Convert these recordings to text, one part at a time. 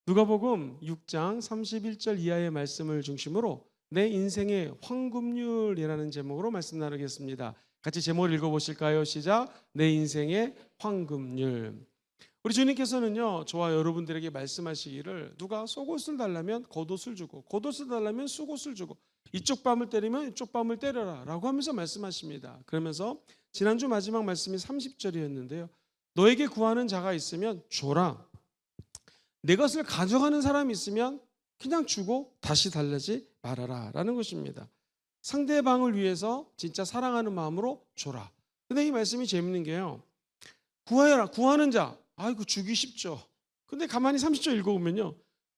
누가복음 6장 31절 이하의 말씀을 중심으로 내 인생의 황금률이라는 제목으로 말씀 나누겠습니다. 같이 제목을 읽어보실까요? 시작. 내 인생의 황금률. 우리 주님께서는요, 저와 여러분들에게 말씀하시기를 누가 속옷을 달라면 겉옷을 주고 겉옷을 달라면 속옷을 주고 이쪽 뺨을 때리면 이쪽 뺨을 때려라 라고 하면서 말씀하십니다. 그러면서 지난주 마지막 말씀이 30절이었는데요. 너에게 구하는 자가 있으면 줘라. 내 것을 가져가는 사람이 있으면 그냥 주고 다시 달라지 말아라 라는 것입니다. 상대방을 위해서 진짜 사랑하는 마음으로 줘라. 근데 이 말씀이 재밌는 게요, 구하여라. 구하는 자, 아이고 주기 쉽죠. 근데 가만히 30절 읽어보면요,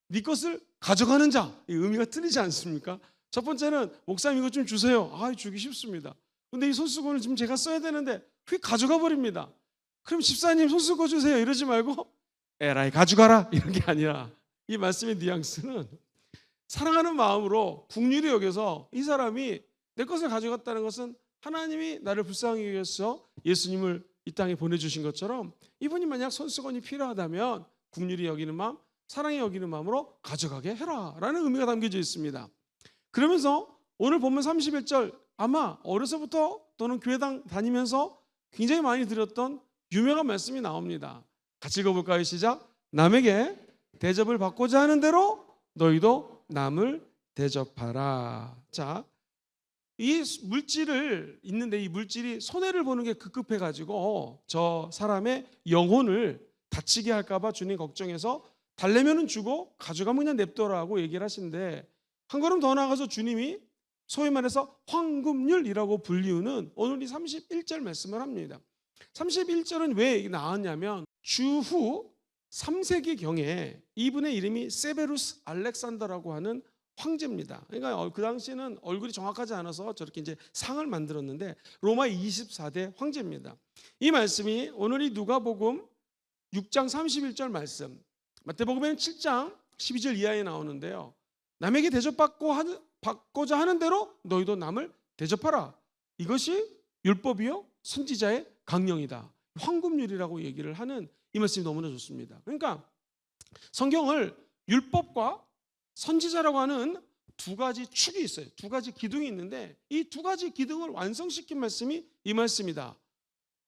네 것을 가져가는 자, 이 의미가 틀리지 않습니까? 첫 번째는 목사님 이것 좀 주세요. 아, 주기 쉽습니다. 근데 이 손수건을 지금 제가 써야 되는데 왜 가져가 버립니다. 그럼 집사님 손수건 주세요 이러지 말고 에라이 가져가라 이런 게 아니라, 이 말씀의 뉘앙스는 사랑하는 마음으로 긍휼히 여겨서 이 사람이 내 것을 가져갔다는 것은 하나님이 나를 불쌍히 여겨서 예수님을 이 땅에 보내주신 것처럼 이분이 만약 손수건이 필요하다면 긍휼히 여기는 마음, 사랑히 여기는 마음으로 가져가게 해라 라는 의미가 담겨져 있습니다. 그러면서 오늘 본문 31절, 아마 어려서부터 또는 교회당 다니면서 굉장히 많이 들었던 유명한 말씀이 나옵니다. 같이 읽어볼까요? 시작. 남에게 대접을 받고자 하는 대로 너희도 남을 대접하라. 자, 이 물질을 있는데 이 물질이 손해를 보는 게 급급해가지고 저 사람의 영혼을 다치게 할까봐 주님 걱정해서 달래면은 주고 가져가면 그냥 냅둬라고 얘기를 하시는데, 한 걸음 더 나아가서 주님이 소위 말해서 황금률이라고 불리우는 오늘 이 31절 말씀을 합니다. 31절은 왜 나왔냐면 주후 3세기경에 이분의 이름이 세베루스 알렉산더라고 하는 황제입니다. 그러니까 그 당시에는 얼굴이 정확하지 않아서 저렇게 이제 상을 만들었는데 로마 24대 황제입니다. 이 말씀이 오늘 이 누가복음 6장 31절 말씀, 마태복음에는 7장 12절 이하에 나오는데요. 남에게 대접받고자 하는 대로 너희도 남을 대접하라. 이것이 율법이요 선지자의 강령이다. 황금률이라고 얘기를 하는 이 말씀이 너무나 좋습니다. 그러니까 성경을 율법과 선지자라고 하는 두 가지 축이 있어요. 두 가지 기둥이 있는데 이 두 가지 기둥을 완성시킨 말씀이 이 말씀이다.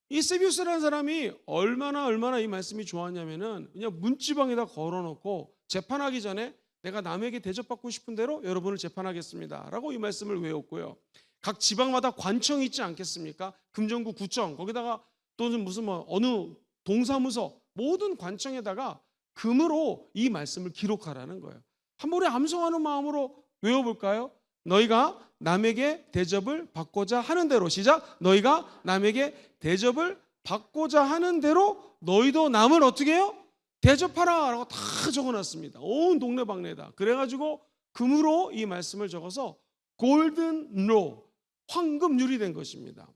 이 세비우스라는 사람이 얼마나 이 말씀이 좋았냐면은 그냥 문지방에다 걸어놓고 재판하기 전에 내가 남에게 대접받고 싶은 대로 여러분을 재판하겠습니다 라고 이 말씀을 외웠고요. 각 지방마다 관청이 있지 않겠습니까? 금정구 구청, 거기다가 또는 무슨 어느 동사무소, 모든 관청에다가 금으로 이 말씀을 기록하라는 거예요. 한 번에 암송하는 마음으로 외워볼까요? 너희가 남에게 대접을 받고자 하는 대로, 시작. 너희가 남에게 대접을 받고자 하는 대로 너희도 남을 어떻게 해요? 대접하라 라고 다 적어놨습니다. 온 동네방네다. 그래가지고 금으로 이 말씀을 적어서 골든 로, 황금률이 된 것입니다.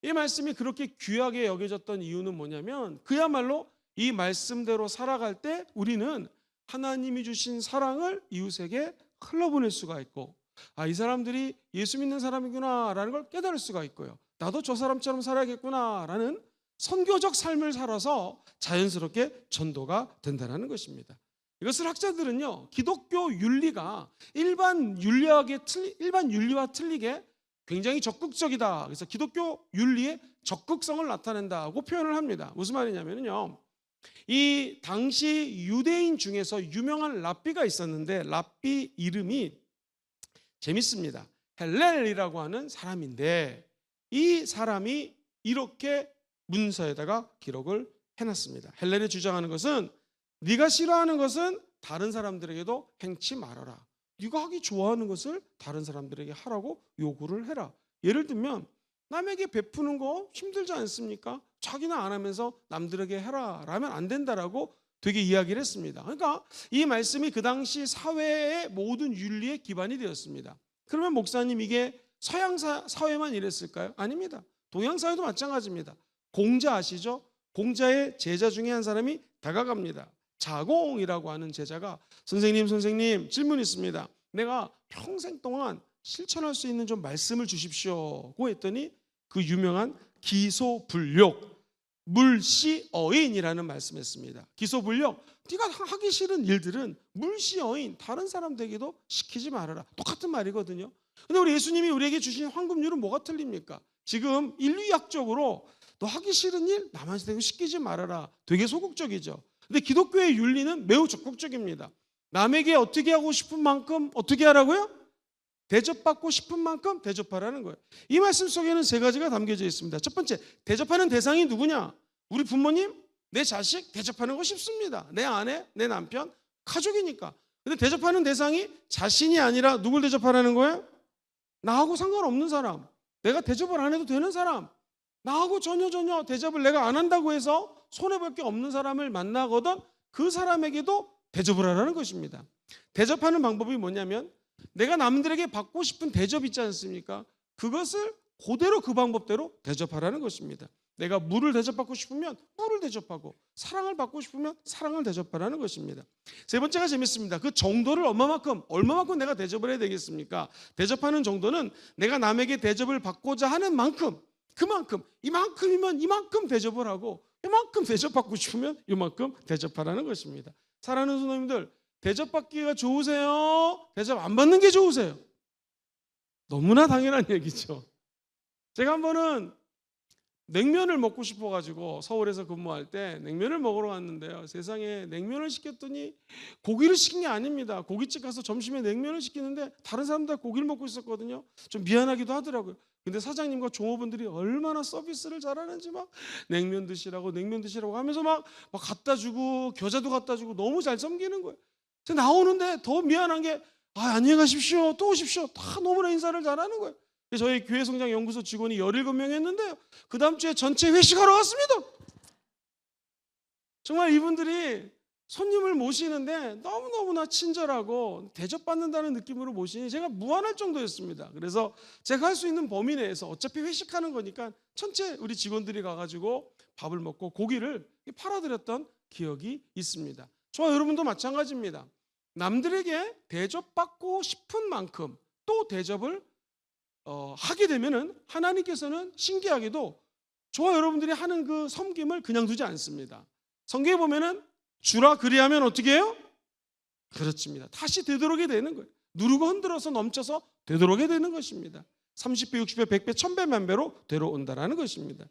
이 말씀이 그렇게 귀하게 여겨졌던 이유는 뭐냐면 그야말로 이 말씀대로 살아갈 때 우리는 하나님이 주신 사랑을 이웃에게 흘러보낼 수가 있고, 아, 이 사람들이 예수 믿는 사람이구나 라는 걸 깨달을 수가 있고요. 나도 저 사람처럼 살아야겠구나 라는 선교적 삶을 살아서 자연스럽게 전도가 된다는 것입니다. 이것을 학자들은요, 기독교 윤리가 일반 윤리와 틀리게 굉장히 적극적이다. 그래서 기독교 윤리의 적극성을 나타낸다고 표현을 합니다. 무슨 말이냐면요, 이 당시 유대인 중에서 유명한 랍비가 있었는데 랍비 이름이 재밌습니다. 헬렐이라고 하는 사람인데 이 사람이 이렇게 문서에다가 기록을 해놨습니다. 헬렐이 주장하는 것은 네가 싫어하는 것은 다른 사람들에게도 행치 말아라. 네가 하기 좋아하는 것을 다른 사람들에게 하라고 요구를 해라. 예를 들면 남에게 베푸는 거 힘들지 않습니까? 자기는 안 하면서 남들에게 해라 라면 안 된다라고 되게 이야기를 했습니다. 그러니까 이 말씀이 그 당시 사회의 모든 윤리의 기반이 되었습니다. 그러면 목사님, 이게 서양 사회만 이랬을까요? 아닙니다. 동양 사회도 마찬가지입니다. 공자 아시죠? 공자의 제자 중에 한 사람이 다가갑니다. 자공이라고 하는 제자가 선생님 질문 있습니다. 내가 평생 동안 실천할 수 있는 좀 말씀을 주십시오고 했더니 그 유명한 기소불욕, 물시어인이라는 말씀했습니다. 기소불력, 네가 하기 싫은 일들은 물시어인, 다른 사람들에게도 시키지 말아라. 똑같은 말이거든요. 근데 우리 예수님이 우리에게 주신 황금률은 뭐가 틀립니까? 지금 인류학적으로 너 하기 싫은 일 남한테 시키지 말아라. 되게 소극적이죠. 근데 기독교의 윤리는 매우 적극적입니다. 남에게 어떻게 하고 싶은 만큼 어떻게 하라고요? 대접받고 싶은 만큼 대접하라는 거예요. 이 말씀 속에는 세 가지가 담겨져 있습니다. 첫 번째, 대접하는 대상이 누구냐? 우리 부모님, 내 자식 대접하는 거 쉽습니다. 내 아내, 내 남편, 가족이니까. 근데 대접하는 대상이 자신이 아니라 누굴 대접하라는 거예요? 나하고 상관없는 사람, 내가 대접을 안 해도 되는 사람, 나하고 전혀 대접을 내가 안 한다고 해서 손해볼 게 없는 사람을 만나거든 그 사람에게도 대접을 하라는 것입니다. 대접하는 방법이 뭐냐면 내가 남들에게 받고 싶은 대접 있지 않습니까? 그것을 그대로 그 방법대로 대접하라는 것입니다. 내가 물을 대접받고 싶으면 물을 대접하고 사랑을 받고 싶으면 사랑을 대접하라는 것입니다. 세 번째가 재밌습니다. 그 정도를 얼마만큼 내가 대접을 해야 되겠습니까? 대접하는 정도는 내가 남에게 대접을 받고자 하는 만큼, 그만큼, 이만큼이면 이만큼 대접을 하고 이만큼 대접받고 싶으면 이만큼 대접하라는 것입니다. 사랑하는 성도님들, 대접받기가 좋으세요? 대접 안 받는 게 좋으세요? 너무나 당연한 얘기죠. 제가 한 번은 냉면을 먹고 싶어가지고 서울에서 근무할 때 냉면을 먹으러 갔는데요. 세상에 냉면을 시켰더니 고기를 시킨 게 아닙니다. 고깃집 가서 점심에 냉면을 시키는데 다른 사람들 고기를 먹고 있었거든요. 좀 미안하기도 하더라고요. 근데 사장님과 종업원들이 얼마나 서비스를 잘하는지 막 냉면 드시라고 하면서 막 갖다 주고 겨자도 갖다 주고 너무 잘 섬기는 거예요. 나오는데 더 미안한 게 안녕히 가십시오, 또 오십시오, 다 너무나 인사를 잘하는 거예요. 저희 교회성장연구소 직원이 17명 했는데요, 그 다음 주에 전체 회식하러 갔습니다. 정말 이분들이 손님을 모시는데 너무너무나 친절하고 대접받는다는 느낌으로 모시니 제가 무안할 정도였습니다. 그래서 제가 할 수 있는 범위 내에서 어차피 회식하는 거니까 전체 우리 직원들이 가가지고 밥을 먹고 고기를 팔아드렸던 기억이 있습니다. 저와 여러분도 마찬가지입니다. 남들에게 대접받고 싶은 만큼 또 대접을 하게 되면은 하나님께서는 신기하게도 저와 여러분들이 하는 그 섬김을 그냥 두지 않습니다. 성경에 보면은 주라 그리하면 어떻게 해요? 그렇습니다. 다시 되돌아오게 되는 거예요. 누르고 흔들어서 넘쳐서 되돌아오게 되는 것입니다. 30배, 60배, 100배, 1000배, 만배로 되돌아온다라는 것입니다.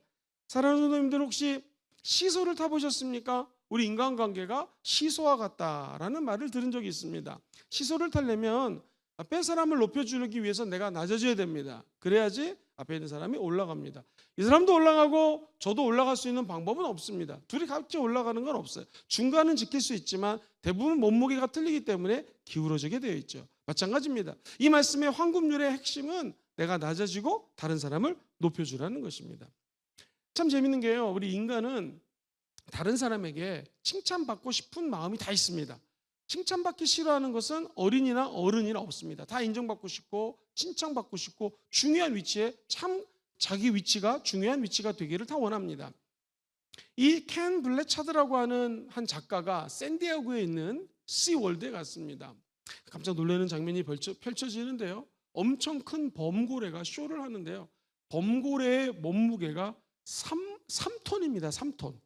사랑하는 성도님들, 혹시 시소를 타보셨습니까? 우리 인간관계가 시소와 같다라는 말을 들은 적이 있습니다. 시소를 타려면 앞에 사람을 높여주기 위해서 내가 낮아져야 됩니다. 그래야지 앞에 있는 사람이 올라갑니다. 이 사람도 올라가고 저도 올라갈 수 있는 방법은 없습니다. 둘이 같이 올라가는 건 없어요. 중간은 지킬 수 있지만 대부분 몸무게가 틀리기 때문에 기울어지게 되어 있죠. 마찬가지입니다. 이 말씀의 황금률의 핵심은 내가 낮아지고 다른 사람을 높여주라는 것입니다. 참 재밌는 게요, 우리 인간은 다른 사람에게 칭찬받고 싶은 마음이 다 있습니다. 칭찬받기 싫어하는 것은 어린이나 어른이나 없습니다. 다 인정받고 싶고 칭찬받고 싶고 중요한 위치에 참 자기 위치가 중요한 위치가 되기를 다 원합니다. 이 켄 블래차드라고 하는 한 작가가 샌디에고에 있는 시월드에 갔습니다. 깜짝 놀라는 장면이 펼쳐지는데요. 엄청 큰 범고래가 쇼를 하는데요. 범고래의 몸무게가 3톤입니다. 3톤.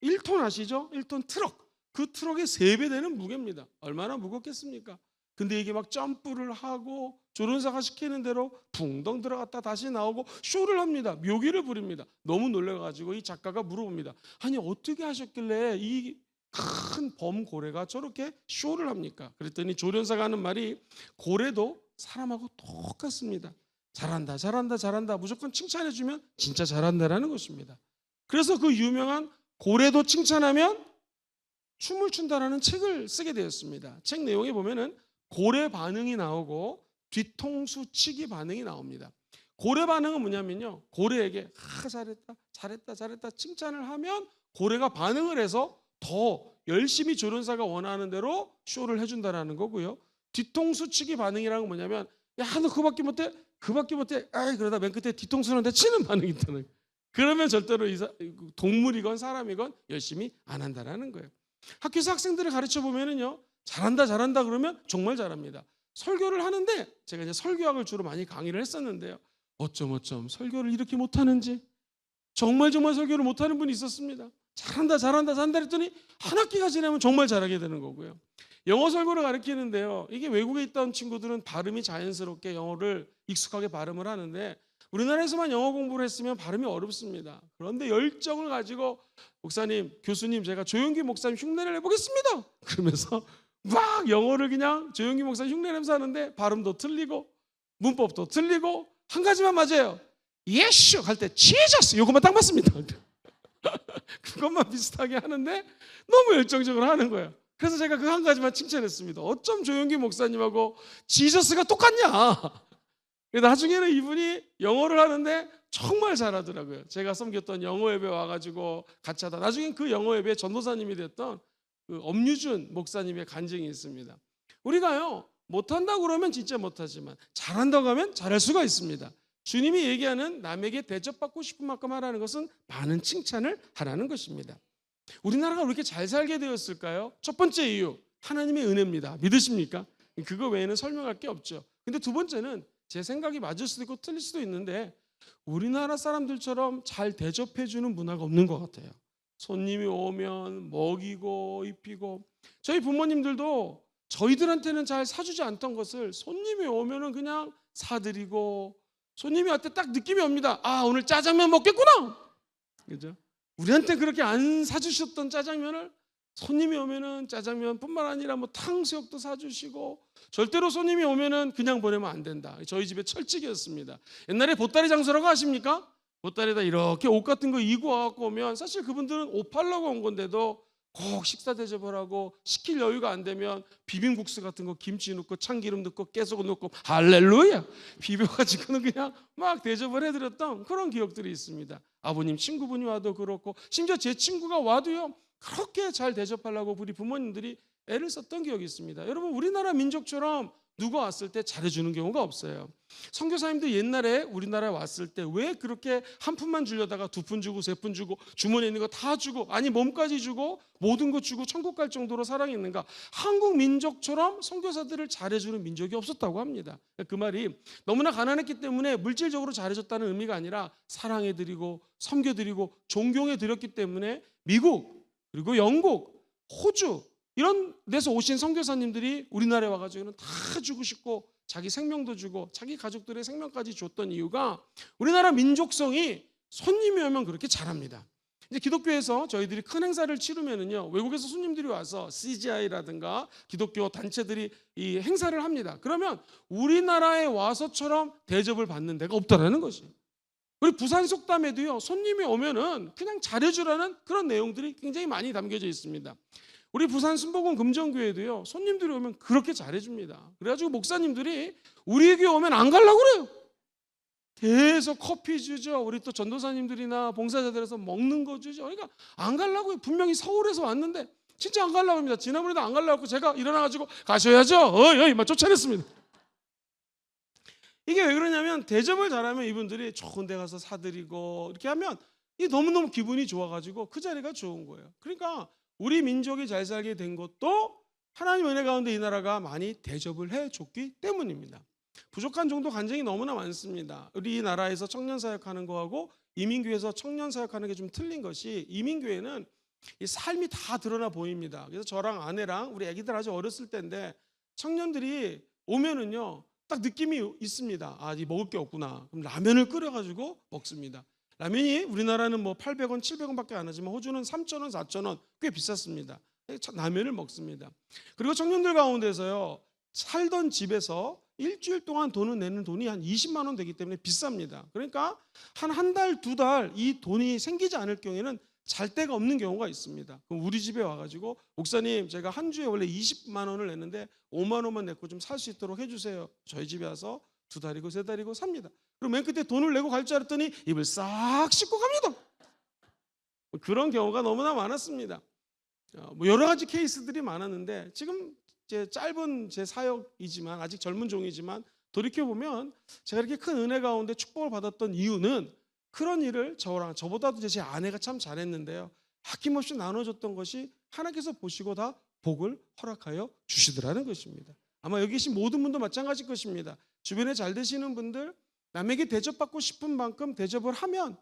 1톤 아시죠? 1톤 트럭. 그 트럭의 3배 되는 무게입니다. 얼마나 무겁겠습니까? 근데 이게 막 점프를 하고 조련사가 시키는 대로 붕덩 들어갔다 다시 나오고 쇼를 합니다. 묘기를 부립니다. 너무 놀라가지고 이 작가가 물어봅니다. 아니 어떻게 하셨길래 이 큰 범고래가 저렇게 쇼를 합니까? 그랬더니 조련사가 하는 말이 고래도 사람하고 똑같습니다. 잘한다 잘한다 잘한다 무조건 칭찬해주면 진짜 잘한다라는 것입니다. 그래서 그 유명한 고래도 칭찬하면 춤을 춘다라는 책을 쓰게 되었습니다. 책 내용에 보면은 고래 반응이 나오고 뒤통수 치기 반응이 나옵니다. 고래 반응은 뭐냐면요, 고래에게 잘했다 잘했다 잘했다 칭찬을 하면 고래가 반응을 해서 더 열심히 조련사가 원하는 대로 쇼를 해준다라는 거고요. 뒤통수 치기 반응이라는 건 뭐냐면 야 너 그밖에 못해 그밖에 못해 아이 그러다 맨 끝에 뒤통수한테 치는 반응이 있다는 거예요. 그러면 절대로 동물이건 사람이건 열심히 안 한다라는 거예요. 학교에서 학생들을 가르쳐 보면은요, 잘한다 잘한다 그러면 정말 잘합니다. 설교를 하는데 제가 이제 설교학을 주로 많이 강의를 했었는데요. 어쩜 설교를 이렇게 못하는지 정말 설교를 못하는 분이 있었습니다. 잘한다 했더니 한 학기가 지나면 정말 잘하게 되는 거고요. 영어 설교를 가르치는데요, 이게 외국에 있던 친구들은 발음이 자연스럽게 영어를 익숙하게 발음을 하는데 우리나라에서만 영어 공부를 했으면 발음이 어렵습니다. 그런데 열정을 가지고 목사님, 교수님, 제가 조용기 목사님 흉내를 내보겠습니다 그러면서 막 영어를 그냥 조용기 목사님 흉내내면서 하는데 발음도 틀리고 문법도 틀리고 한 가지만 맞아요. 예수 할 때 지저스 요것만 딱 맞습니다. 그것만 비슷하게 하는데 너무 열정적으로 하는 거예요. 그래서 제가 그 한 가지만 칭찬했습니다. 어쩜 조용기 목사님하고 지저스가 똑같냐. 나중에는 이분이 영어를 하는데 정말 잘하더라고요. 제가 섬겼던 영어 예배 와가지고 같이 하다 나중엔 그 영어 예배 전도사님이 됐던 그 엄유준 목사님의 간증이 있습니다. 우리가요 못한다고 그러면 진짜 못하지만 잘한다고 하면 잘할 수가 있습니다. 주님이 얘기하는 남에게 대접받고 싶은 만큼 하라는 것은 많은 칭찬을 하라는 것입니다. 우리나라가 왜 이렇게 잘 살게 되었을까요? 첫 번째 이유, 하나님의 은혜입니다. 믿으십니까? 그거 외에는 설명할 게 없죠. 근데 두 번째는 제 생각이 맞을 수도 있고 틀릴 수도 있는데 우리나라 사람들처럼 잘 대접해주는 문화가 없는 것 같아요. 손님이 오면 먹이고 입히고, 저희 부모님들도 저희들한테는 잘 사주지 않던 것을 손님이 오면은 그냥 사드리고, 손님이 왔을 때 딱 느낌이 옵니다. 아, 오늘 짜장면 먹겠구나. 그죠? 우리한테 그렇게 안 사주셨던 짜장면을 손님이 오면은 짜장면뿐만 아니라 뭐 탕수육도 사주시고, 절대로 손님이 오면은 그냥 보내면 안 된다. 저희 집에 철칙이었습니다. 옛날에 보따리 장소라고 아십니까? 보따리에다 이렇게 옷 같은 거 이고 와갖고 오면 사실 그분들은 옷 팔려고 온 건데도 꼭 식사 대접을 하고, 시킬 여유가 안 되면 비빔국수 같은 거 김치 넣고 참기름 넣고 깨소금 넣고 할렐루야 비벼가지고는 그냥 막 대접을 해드렸던 그런 기억들이 있습니다. 아버님 친구분이 와도 그렇고, 심지어 제 친구가 와도요 그렇게 잘 대접하려고 우리 부모님들이 애를 썼던 기억이 있습니다. 여러분, 우리나라 민족처럼 누가 왔을 때 잘해주는 경우가 없어요. 선교사님들 옛날에 우리나라에 왔을 때 왜 그렇게 한 푼만 주려다가 두 푼 주고 세 푼 주고 주머니에 있는 거 다 주고, 아니 몸까지 주고 모든 거 주고 천국 갈 정도로 사랑했는가? 한국 민족처럼 선교사들을 잘해주는 민족이 없었다고 합니다. 그 말이 너무나 가난했기 때문에 물질적으로 잘해줬다는 의미가 아니라 사랑해드리고 섬겨드리고 존경해드렸기 때문에 미국, 그리고 영국, 호주 이런 데서 오신 선교사님들이 우리나라에 와가지고는 다 주고 싶고 자기 생명도 주고 자기 가족들의 생명까지 줬던 이유가 우리나라 민족성이 손님이 오면 그렇게 잘합니다. 이제 기독교에서 저희들이 큰 행사를 치르면은요, 외국에서 손님들이 와서 CGI라든가 기독교 단체들이 이 행사를 합니다. 그러면 우리나라에 와서처럼 대접을 받는 데가 없다라는 것이에요. 우리 부산 속담에도요, 손님이 오면은 그냥 잘해주라는 그런 내용들이 굉장히 많이 담겨져 있습니다. 우리 부산 순복음 금정교회도요, 손님들이 오면 그렇게 잘해줍니다. 그래가지고 목사님들이 우리 교회 오면 안 가려고 그래요. 계속 커피 주죠. 우리 또 전도사님들이나 봉사자들에서 먹는 거 주죠. 그러니까 안 가려고요. 분명히 서울에서 왔는데 진짜 안 가려고 합니다. 지난번에도 안 가려고 제가 일어나가지고 가셔야죠. 어이 막 쫓아냈습니다. 이게 왜 그러냐면 대접을 잘하면 이분들이 좋은 데 가서 사드리고 이렇게 하면 이 너무너무 기분이 좋아가지고 그 자리가 좋은 거예요. 그러니까 우리 민족이 잘 살게 된 것도 하나님 은혜 가운데 이 나라가 많이 대접을 해줬기 때문입니다. 부족한 정도 간증이 너무나 많습니다. 우리 나라에서 청년 사역하는 거하고 이민교회에서 청년 사역하는 게 좀 틀린 것이, 이민교회는 이 삶이 다 드러나 보입니다. 그래서 저랑 아내랑 우리 아기들 아주 어렸을 때인데 청년들이 오면은요 딱 느낌이 있습니다. 아, 이 먹을 게 없구나. 그럼 라면을 끓여가지고 먹습니다. 라면이 우리나라는 뭐 800원, 700원밖에 안 하지만 호주는 3,000원, 4,000원 꽤 비쌌습니다. 라면을 먹습니다. 그리고 청년들 가운데서요, 살던 집에서 일주일 동안 돈을 내는 돈이 한 20만 원 되기 때문에 비쌉니다. 그러니까 한 달, 두 달 이 돈이 생기지 않을 경우에는 잘 데가 없는 경우가 있습니다. 그럼 우리 집에 와가지고 목사님, 제가 한 주에 원래 20만 원을 냈는데 5만 원만 내고 좀 살 수 있도록 해주세요. 저희 집에 와서 두 달이고 세 달이고 삽니다. 그리고 맨 끝에 돈을 내고 갈 줄 알았더니 입을 싹 씻고 갑니다. 그런 경우가 너무나 많았습니다. 뭐 여러 가지 케이스들이 많았는데, 지금 제 짧은 제 사역이지만 아직 젊은 종이지만 돌이켜보면 제가 이렇게 큰 은혜 가운데 축복을 받았던 이유는 그런 일을 저보다도 제 아내가 참 잘했는데요, 아낌없이 나눠줬던 것이 하나님께서 보시고 다 복을 허락하여 주시더라는 것입니다. 아마 여기 계신 모든 분도 마찬가지일 것입니다. 주변에 잘 되시는 분들, 남에게 대접받고 싶은 만큼 대접을 하면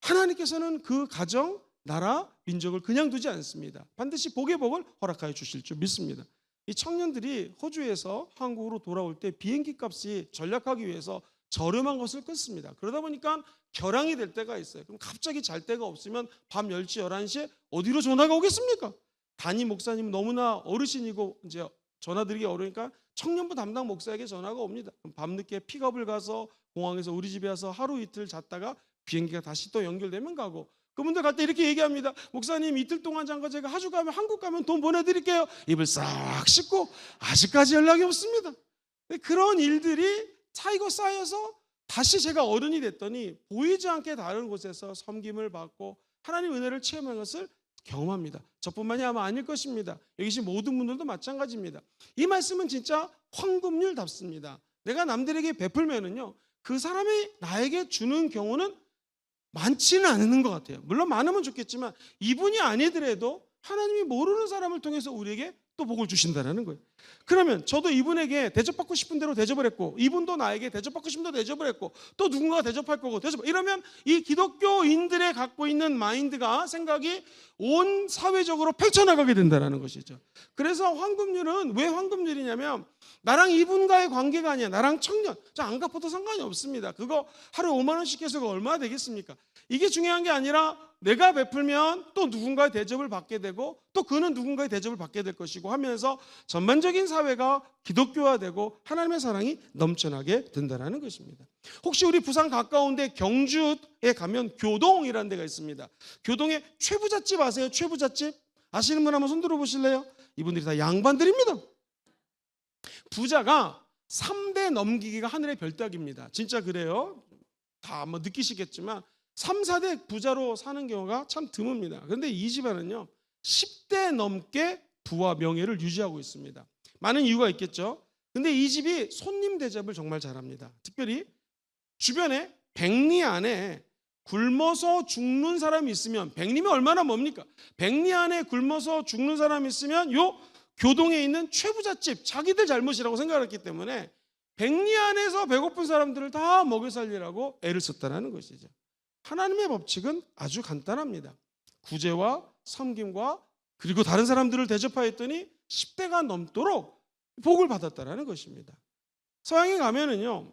하나님께서는 그 가정, 나라, 민족을 그냥 두지 않습니다. 반드시 복의 복을 허락하여 주실 줄 믿습니다. 이 청년들이 호주에서 한국으로 돌아올 때 비행기 값이 전락하기 위해서 저렴한 것을 끊습니다. 그러다 보니까 결항이 될 때가 있어요. 그럼 갑자기 잘 데가 없으면 밤 10시, 11시에 어디로 전화가 오겠습니까? 담임 목사님은 너무나 어르신이고 이제 전화드리기 어려우니까 청년부 담당 목사에게 전화가 옵니다. 그럼 밤늦게 픽업을 가서 공항에서 우리 집에 와서 하루 이틀 잤다가 비행기가 다시 또 연결되면 가고, 그분들 갈 때 이렇게 얘기합니다. 목사님, 이틀 동안 잔 거 제가 하주 가면, 한국 가면 돈 보내드릴게요. 입을 싹 씻고 아직까지 연락이 없습니다. 그런 일들이 차이고 쌓여서 다시 제가 어른이 됐더니 보이지 않게 다른 곳에서 섬김을 받고 하나님 은혜를 체험한 것을 경험합니다. 저뿐만이 아마 아닐 것입니다. 여기 계신 모든 분들도 마찬가지입니다. 이 말씀은 진짜 황금률답습니다. 내가 남들에게 베풀면은요, 그 사람이 나에게 주는 경우는 많지는 않은 것 같아요. 물론 많으면 좋겠지만 이분이 아니더라도 하나님이 모르는 사람을 통해서 우리에게 또 복을 주신다는 거예요. 그러면 저도 이분에게 대접받고 싶은 대로 대접을 했고, 이분도 나에게 대접받고 싶은 대로 대접을 했고, 또 누군가가 대접할 거고 이러면 이 기독교인들의 갖고 있는 마인드가, 생각이 온 사회적으로 펼쳐나가게 된다는 것이죠. 그래서 황금률은 왜 황금률이냐면, 나랑 이분과의 관계가 아니야. 나랑 청년, 저 안 갚아도 상관이 없습니다. 그거 하루에 5만 원씩 해서 그거 얼마나 되겠습니까? 이게 중요한 게 아니라 내가 베풀면 또 누군가의 대접을 받게 되고, 또 그는 누군가의 대접을 받게 될 것이고 하면서 전반적인 사회가 기독교화되고 하나님의 사랑이 넘쳐나게 된다는 것입니다. 혹시 우리 부산 가까운데 경주에 가면 교동이라는 데가 있습니다. 교동에 최부잣집 아세요? 최부잣집? 아시는 분 한번 손 들어 보실래요? 이분들이 다 양반들입니다. 부자가 3대 넘기기가 하늘의 별따기입니다. 진짜 그래요. 다 아마 느끼시겠지만 3, 4대 부자로 사는 경우가 참 드뭅니다. 그런데 이 집안은요 10대 넘게 부와 명예를 유지하고 있습니다. 많은 이유가 있겠죠. 근데 이 집이 손님 대접을 정말 잘합니다. 특별히 주변에 백리 안에 굶어서 죽는 사람이 있으면, 백리면 얼마나 뭡니까? 백리 안에 굶어서 죽는 사람이 있으면 요 교동에 있는 최부잣집, 자기들 잘못이라고 생각했기 때문에 백리 안에서 배고픈 사람들을 다 먹여 살리라고 애를 썼다는 것이죠. 하나님의 법칙은 아주 간단합니다. 구제와 섬김과 그리고 다른 사람들을 대접하였더니 10대가 넘도록 복을 받았다는 것입니다. 서양에 가면은요,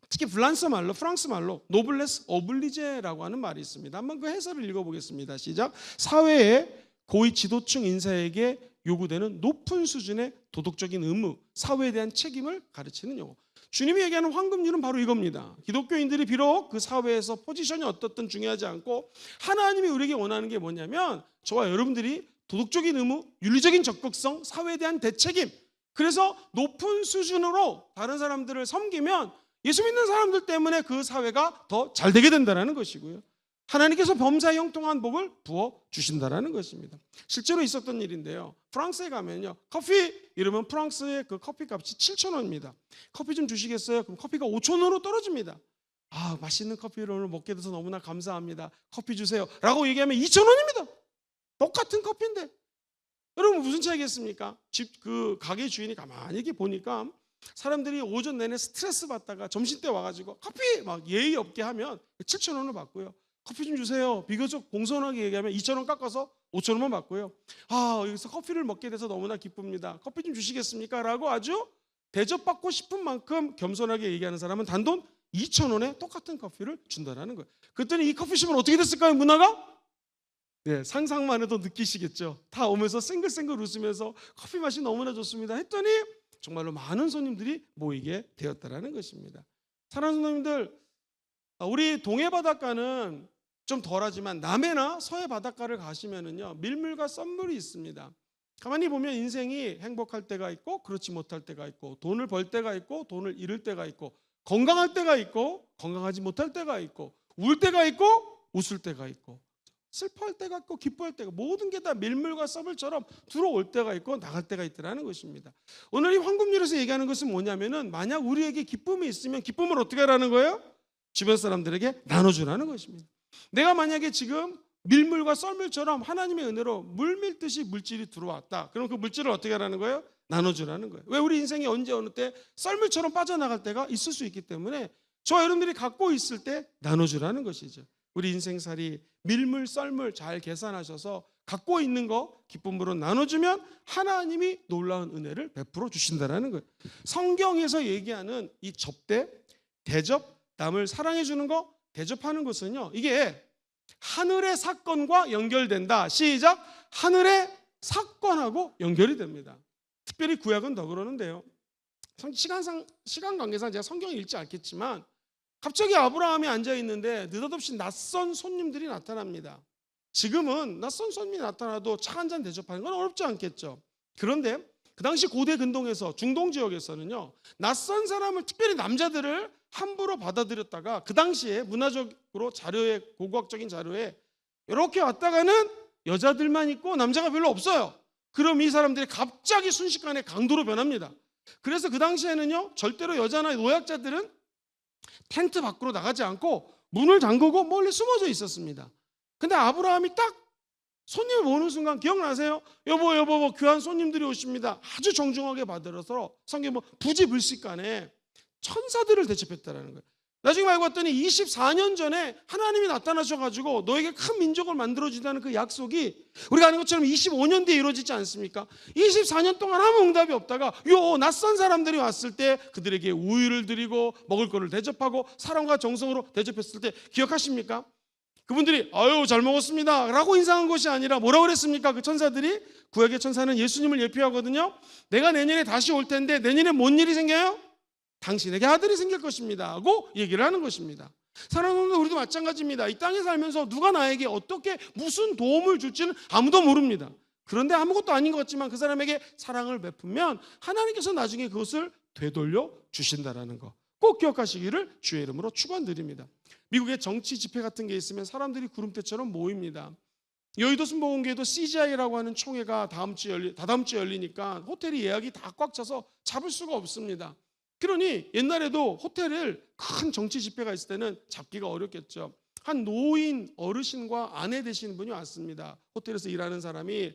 특히 프랑스 말로 노블레스 오블리제라고 하는 말이 있습니다. 한번 그 해설을 읽어보겠습니다. 시작. 사회의 고위 지도층 인사에게 요구되는 높은 수준의 도덕적인 의무, 사회에 대한 책임을 가르치는 용어. 주님이 얘기하는 황금률은 바로 이겁니다. 기독교인들이 비록 그 사회에서 포지션이 어떻든 중요하지 않고, 하나님이 우리에게 원하는 게 뭐냐면 저와 여러분들이 도덕적인 의무, 윤리적인 적극성, 사회에 대한 대책임, 그래서 높은 수준으로 다른 사람들을 섬기면 예수 믿는 사람들 때문에 그 사회가 더 잘 되게 된다는 것이고요. 하나님께서 범사에 형통한 복을 부어 주신다는 것입니다. 실제로 있었던 일인데요. 프랑스에 가면요, 커피 이러면 프랑스의 그 커피 값이 7,000원입니다. 커피 좀 주시겠어요? 그럼 커피가 5,000원으로 떨어집니다. 아, 맛있는 커피를 오늘 먹게 돼서 너무나 감사합니다. 커피 주세요 라고 얘기하면 2,000원입니다. 똑같은 커피인데 여러분 무슨 차이겠습니까? 집 그 가게 주인이 가만히 이렇게 보니까 사람들이 오전 내내 스트레스 받다가 점심때 와가지고 커피 막 예의 없게 하면 7,000원을 받고요. 커피 좀 주세요. 비교적 공손하게 얘기하면 2,000원 깎아서 5,000원만 받고요. 아, 여기서 커피를 먹게 돼서 너무나 기쁩니다. 커피 좀 주시겠습니까? 라고 아주 대접받고 싶은 만큼 겸손하게 얘기하는 사람은 단돈 2,000원에 똑같은 커피를 준다는 거예요. 그랬더니 이 커피숍은 어떻게 됐을까요? 문화가? 네, 상상만 해도 느끼시겠죠. 다 오면서 쌩글쌩글 웃으면서 커피 맛이 너무나 좋습니다 했더니 정말로 많은 손님들이 모이게 되었다는 것입니다. 사랑하는 손님들, 우리 동해 바닷가는 좀 덜하지만 남해나 서해 바닷가를 가시면은요, 밀물과 썰물이 있습니다. 가만히 보면 인생이 행복할 때가 있고 그렇지 못할 때가 있고, 돈을 벌 때가 있고 돈을 잃을 때가 있고, 건강할 때가 있고 건강하지 못할 때가 있고, 울 때가 있고 웃을 때가 있고, 슬퍼할 때가 있고 기뻐할 때가, 모든 게 다 밀물과 썰물처럼 들어올 때가 있고 나갈 때가 있더라는 것입니다. 오늘 이 황금률에서 얘기하는 것은 뭐냐면은, 만약 우리에게 기쁨이 있으면 기쁨을 어떻게 하라는 거예요? 주변 사람들에게 나눠주라는 것입니다. 내가 만약에 지금 밀물과 썰물처럼 하나님의 은혜로 물 밀듯이 물질이 들어왔다. 그럼 그 물질을 어떻게 하라는 거예요? 나눠주라는 거예요. 왜? 우리 인생이 언제 어느 때 썰물처럼 빠져나갈 때가 있을 수 있기 때문에 저와 여러분들이 갖고 있을 때 나눠주라는 것이죠. 우리 인생살이 밀물 썰물 잘 계산하셔서 갖고 있는 거 기쁨으로 나눠주면 하나님이 놀라운 은혜를 베풀어 주신다는 거예요. 성경에서 얘기하는 이 접대, 대접, 남을 사랑해 주는 거, 대접하는 것은요, 이게 하늘의 사건과 연결된다. 시작. 하늘의 사건하고 연결이 됩니다. 특별히 구약은 더 그러는데요. 시간 관계상 제가 성경을 읽지 않겠지만 갑자기 아브라함이 앉아 있는데 느닷없이 낯선 손님들이 나타납니다. 지금은 낯선 손님이 나타나도 차 한 잔 대접하는 건 어렵지 않겠죠. 그런데 그 당시 고대 근동에서 중동 지역에서는요, 낯선 사람을, 특별히 남자들을 함부로 받아들였다가 그 당시에 문화적으로 자료에, 고고학적인 자료에 이렇게 왔다가는 여자들만 있고 남자가 별로 없어요. 그럼 이 사람들이 갑자기 순식간에 강도로 변합니다. 그래서 그 당시에는요, 절대로 여자나 노약자들은 텐트 밖으로 나가지 않고 문을 잠그고 멀리 숨어져 있었습니다. 근데 아브라함이 딱 손님을 보는 순간, 기억나세요? 여보 귀한 손님들이 오십니다. 아주 정중하게 받들어서 성경 부지불식간에 천사들을 대접했다라는 거예요. 나중에 알고 봤더니 24년 전에 하나님이 나타나셔가지고 너에게 큰 민족을 만들어주다는 그 약속이 우리가 아는 것처럼 25년 뒤에 이루어지지 않습니까? 24년 동안 아무 응답이 없다가 낯선 사람들이 왔을 때 그들에게 우유를 드리고 먹을 거를 대접하고 사랑과 정성으로 대접했을 때 기억하십니까? 그분들이 아유 잘 먹었습니다 라고 인사한 것이 아니라 뭐라고 그랬습니까? 그 천사들이, 구약의 천사는 예수님을 예표하거든요. 내가 내년에 다시 올 텐데 내년에 뭔 일이 생겨요? 당신에게 아들이 생길 것입니다 하고 얘기를 하는 것입니다. 사랑하는 분들, 우리도 마찬가지입니다. 이 땅에 살면서 누가 나에게 어떻게 무슨 도움을 줄지는 아무도 모릅니다. 그런데 아무것도 아닌 것 같지만 그 사람에게 사랑을 베푸면 하나님께서 나중에 그것을 되돌려 주신다라는 거 꼭 기억하시기를 주의 이름으로 축원드립니다. 미국의 정치 집회 같은 게 있으면 사람들이 구름대처럼 모입니다. 여의도 순복음교회도 CGI라고 하는 총회가 다다음 주에 열리니까 호텔이 예약이 다 꽉 차서 잡을 수가 없습니다. 그러니 옛날에도 호텔을 큰 정치 집회가 있을 때는 잡기가 어렵겠죠. 한 노인 어르신과 아내 되시는 분이 왔습니다. 호텔에서 일하는 사람이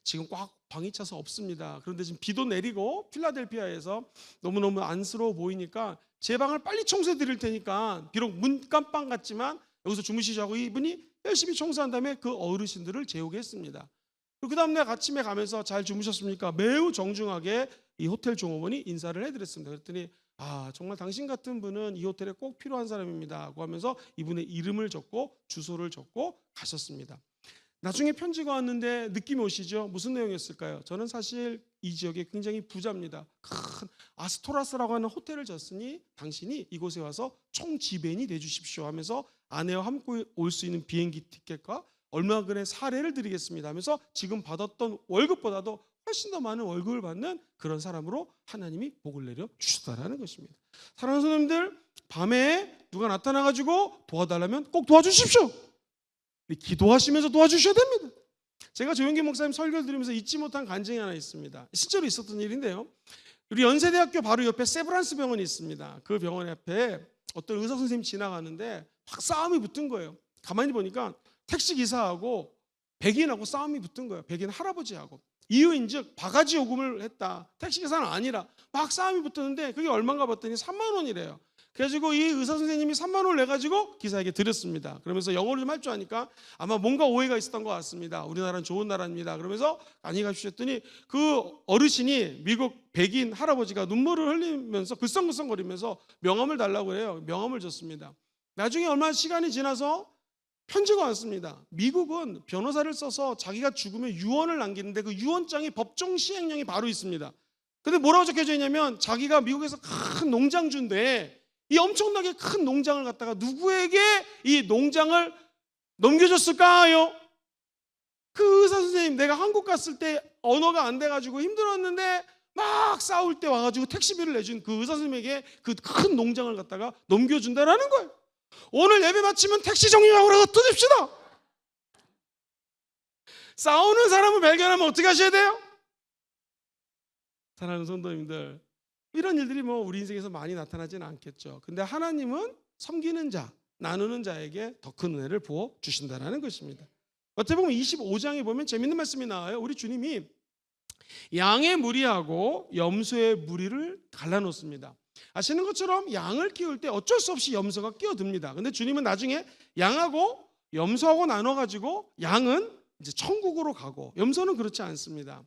지금 꽉 방이 차서 없습니다. 그런데 지금 비도 내리고 필라델피아에서 너무너무 안쓰러워 보이니까 제 방을 빨리 청소해 드릴 테니까, 비록 문간방 같지만 여기서 주무시자고 이분이 열심히 청소한 다음에 그 어르신들을 재우게 했습니다. 그 다음날 아침에 가면서 잘 주무셨습니까? 매우 정중하게 이 호텔 종업원이 인사를 해드렸습니다. 그랬더니 정말 당신 같은 분은 이 호텔에 꼭 필요한 사람입니다 고 하면서 이분의 이름을 적고 주소를 적고 가셨습니다. 나중에 편지가 왔는데 느낌이 오시죠? 무슨 내용이었을까요? 저는 사실 이 지역에 굉장히 부자입니다. 큰 아스토라스라고 하는 호텔을 졌으니 당신이 이곳에 와서 총지배인이 돼주십시오 하면서 아내와 함께 올 수 있는 비행기 티켓과 얼마간의 사례를 드리겠습니다 하면서 지금 받았던 월급보다도 훨씬 더 많은 월급을 받는 그런 사람으로 하나님이 복을 내려 주셨다는 것입니다. 사랑하는 손님들, 밤에 누가 나타나가지고 도와달라면 꼭 도와주십시오. 기도하시면서 도와주셔야 됩니다. 제가 조영기 목사님 설교를 들으면서 잊지 못한 간증이 하나 있습니다. 실제로 있었던 일인데요. 우리 연세대학교 바로 옆에 세브란스 병원이 있습니다. 그 병원 앞에 어떤 의사 선생님이 지나가는데 막 싸움이 붙은 거예요. 가만히 보니까 택시기사하고 백인하고 싸움이 붙은 거예요. 백인 할아버지하고. 이유인즉 바가지 요금을 했다. 택시기사는 아니라 막 싸움이 붙었는데 그게 얼마인가 봤더니 3만 원이래요. 그래가지고 이 의사 선생님이 3만 원을 내가지고 기사에게 드렸습니다. 그러면서 영어를 좀 할 줄 아니까 아마 뭔가 오해가 있었던 것 같습니다. 우리나라는 좋은 나라입니다. 그러면서 안녕히 가십시오 했더니 그 어르신이, 미국 백인 할아버지가 눈물을 흘리면서 글썽글썽거리면서 명함을 달라고 해요. 명함을 줬습니다. 나중에 얼마 시간이 지나서 편지가 왔습니다. 미국은 변호사를 써서 자기가 죽으면 유언을 남기는데 그 유언장이 법정 시행령이 바로 있습니다. 근데 뭐라고 적혀져 있냐면 자기가 미국에서 큰 농장주인데 이 엄청나게 큰 농장을 갖다가 누구에게 이 농장을 넘겨줬을까요? 그 의사 선생님, 내가 한국 갔을 때 언어가 안 돼가지고 힘들었는데 막 싸울 때 와가지고 택시비를 내준 그 의사 선생님에게 그 큰 농장을 갖다가 넘겨준다라는 거예요. 오늘 예배 마치면 택시 정류장으로 떠집시다. 싸우는 사람을 발견하면 어떻게 하셔야 돼요? 사랑하는 성도님들, 이런 일들이 우리 인생에서 많이 나타나지는 않겠죠. 근데 하나님은 섬기는 자, 나누는 자에게 더 큰 은혜를 부어 주신다는 것입니다. 어떻게 보면 25장에 보면 재밌는 말씀이 나와요. 우리 주님이 양의 무리하고 염소의 무리를 갈라놓습니다. 아시는 것처럼 양을 키울 때 어쩔 수 없이 염소가 끼어듭니다. 근데 주님은 나중에 양하고 염소하고 나눠가지고 양은 이제 천국으로 가고 염소는 그렇지 않습니다.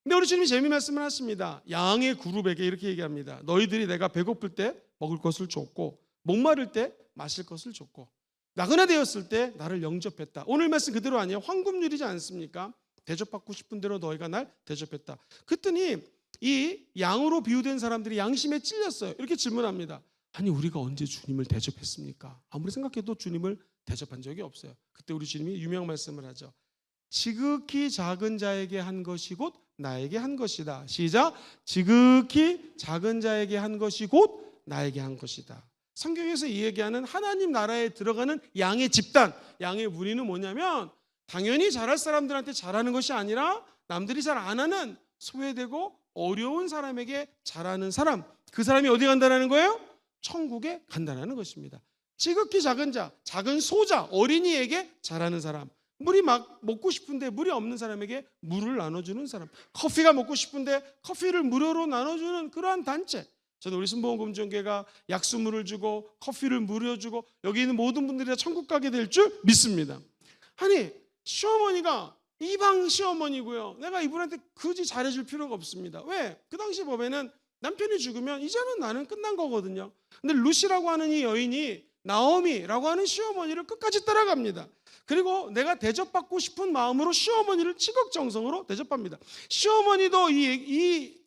근데 우리 주님이 재미 말씀을 하십니다. 양의 그룹에게 이렇게 얘기합니다. 너희들이 내가 배고플 때 먹을 것을 줬고 목마를 때 마실 것을 줬고 나그네 되었을 때 나를 영접했다. 오늘 말씀 그대로 아니에요? 황금률이지 않습니까? 대접받고 싶은 대로 너희가 날 대접했다. 그랬더니 이 양으로 비유된 사람들이 양심에 찔렸어요. 이렇게 질문합니다. 아니 우리가 언제 주님을 대접했습니까? 아무리 생각해도 주님을 대접한 적이 없어요. 그때 우리 주님이 유명한 말씀을 하죠. 지극히 작은 자에게 한 것이 곧 나에게 한 것이다. 시작. 지극히 작은 자에게 한 것이 곧 나에게 한 것이다. 성경에서 이 얘기하는 하나님 나라에 들어가는 양의 집단, 양의 무리는 뭐냐면 당연히 잘할 사람들한테 잘하는 것이 아니라 남들이 잘 안 하는 소외되고 어려운 사람에게 잘하는 사람, 그 사람이 어디 간다는 거예요? 천국에 간다는 것입니다. 지극히 작은 자, 작은 소자, 어린이에게 잘하는 사람, 물이 막 먹고 싶은데 물이 없는 사람에게 물을 나눠주는 사람, 커피가 먹고 싶은데 커피를 무료로 나눠주는 그러한 단체. 저는 우리 순복음공동체가 약수물을 주고 커피를 무료 주고 여기 있는 모든 분들이 다 천국 가게 될 줄 믿습니다. 아니 시어머니가 이방 시어머니고요. 내가 이분한테 굳이 잘해줄 필요가 없습니다. 왜? 그 당시 법에는 남편이 죽으면 이제는 나는 끝난 거거든요. 근데 루시라고 하는 이 여인이 나오미라고 하는 시어머니를 끝까지 따라갑니다. 그리고 내가 대접받고 싶은 마음으로 시어머니를 지극정성으로 대접합니다. 시어머니도 이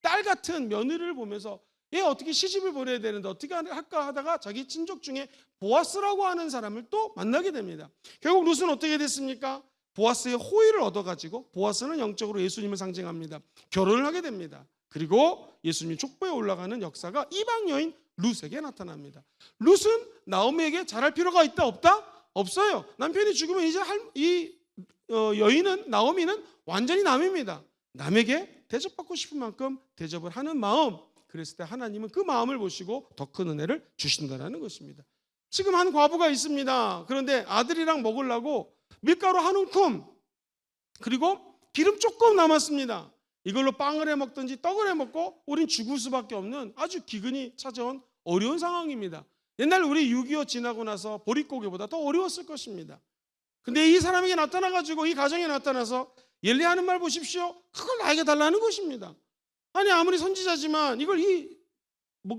딸 같은 며느리를 보면서 얘 어떻게 시집을 보내야 되는데 어떻게 할까 하다가 자기 친족 중에 보아스라고 하는 사람을 또 만나게 됩니다. 결국 룻은 어떻게 됐습니까? 보아스의 호의를 얻어가지고 보아스는 영적으로 예수님을 상징합니다. 결혼을 하게 됩니다. 그리고 예수님이 족보에 올라가는 역사가 이방 여인 룻에게 나타납니다. 룻은 나오미에게 잘할 필요가 있다 없다? 없어요. 남편이 죽으면 이제 이 여인은 나오미는 완전히 남입니다. 남에게 대접받고 싶은 만큼 대접을 하는 마음, 그랬을 때 하나님은 그 마음을 보시고 더 큰 은혜를 주신다는 것입니다. 지금 한 과부가 있습니다. 그런데 아들이랑 먹으려고 밀가루 한 움큼 그리고 기름 조금 남았습니다. 이걸로 빵을 해 먹든지 떡을 해 먹고 우린 죽을 수밖에 없는 아주 기근이 찾아온 어려운 상황입니다. 옛날 우리 6.25 지나고 나서 보릿고개보다 더 어려웠을 것입니다. 근데 이 사람에게 나타나가지고 이 가정에 나타나서 엘리야는 말 보십시오. 그걸 나에게 달라는 것입니다. 아니 아무리 선지자지만 이걸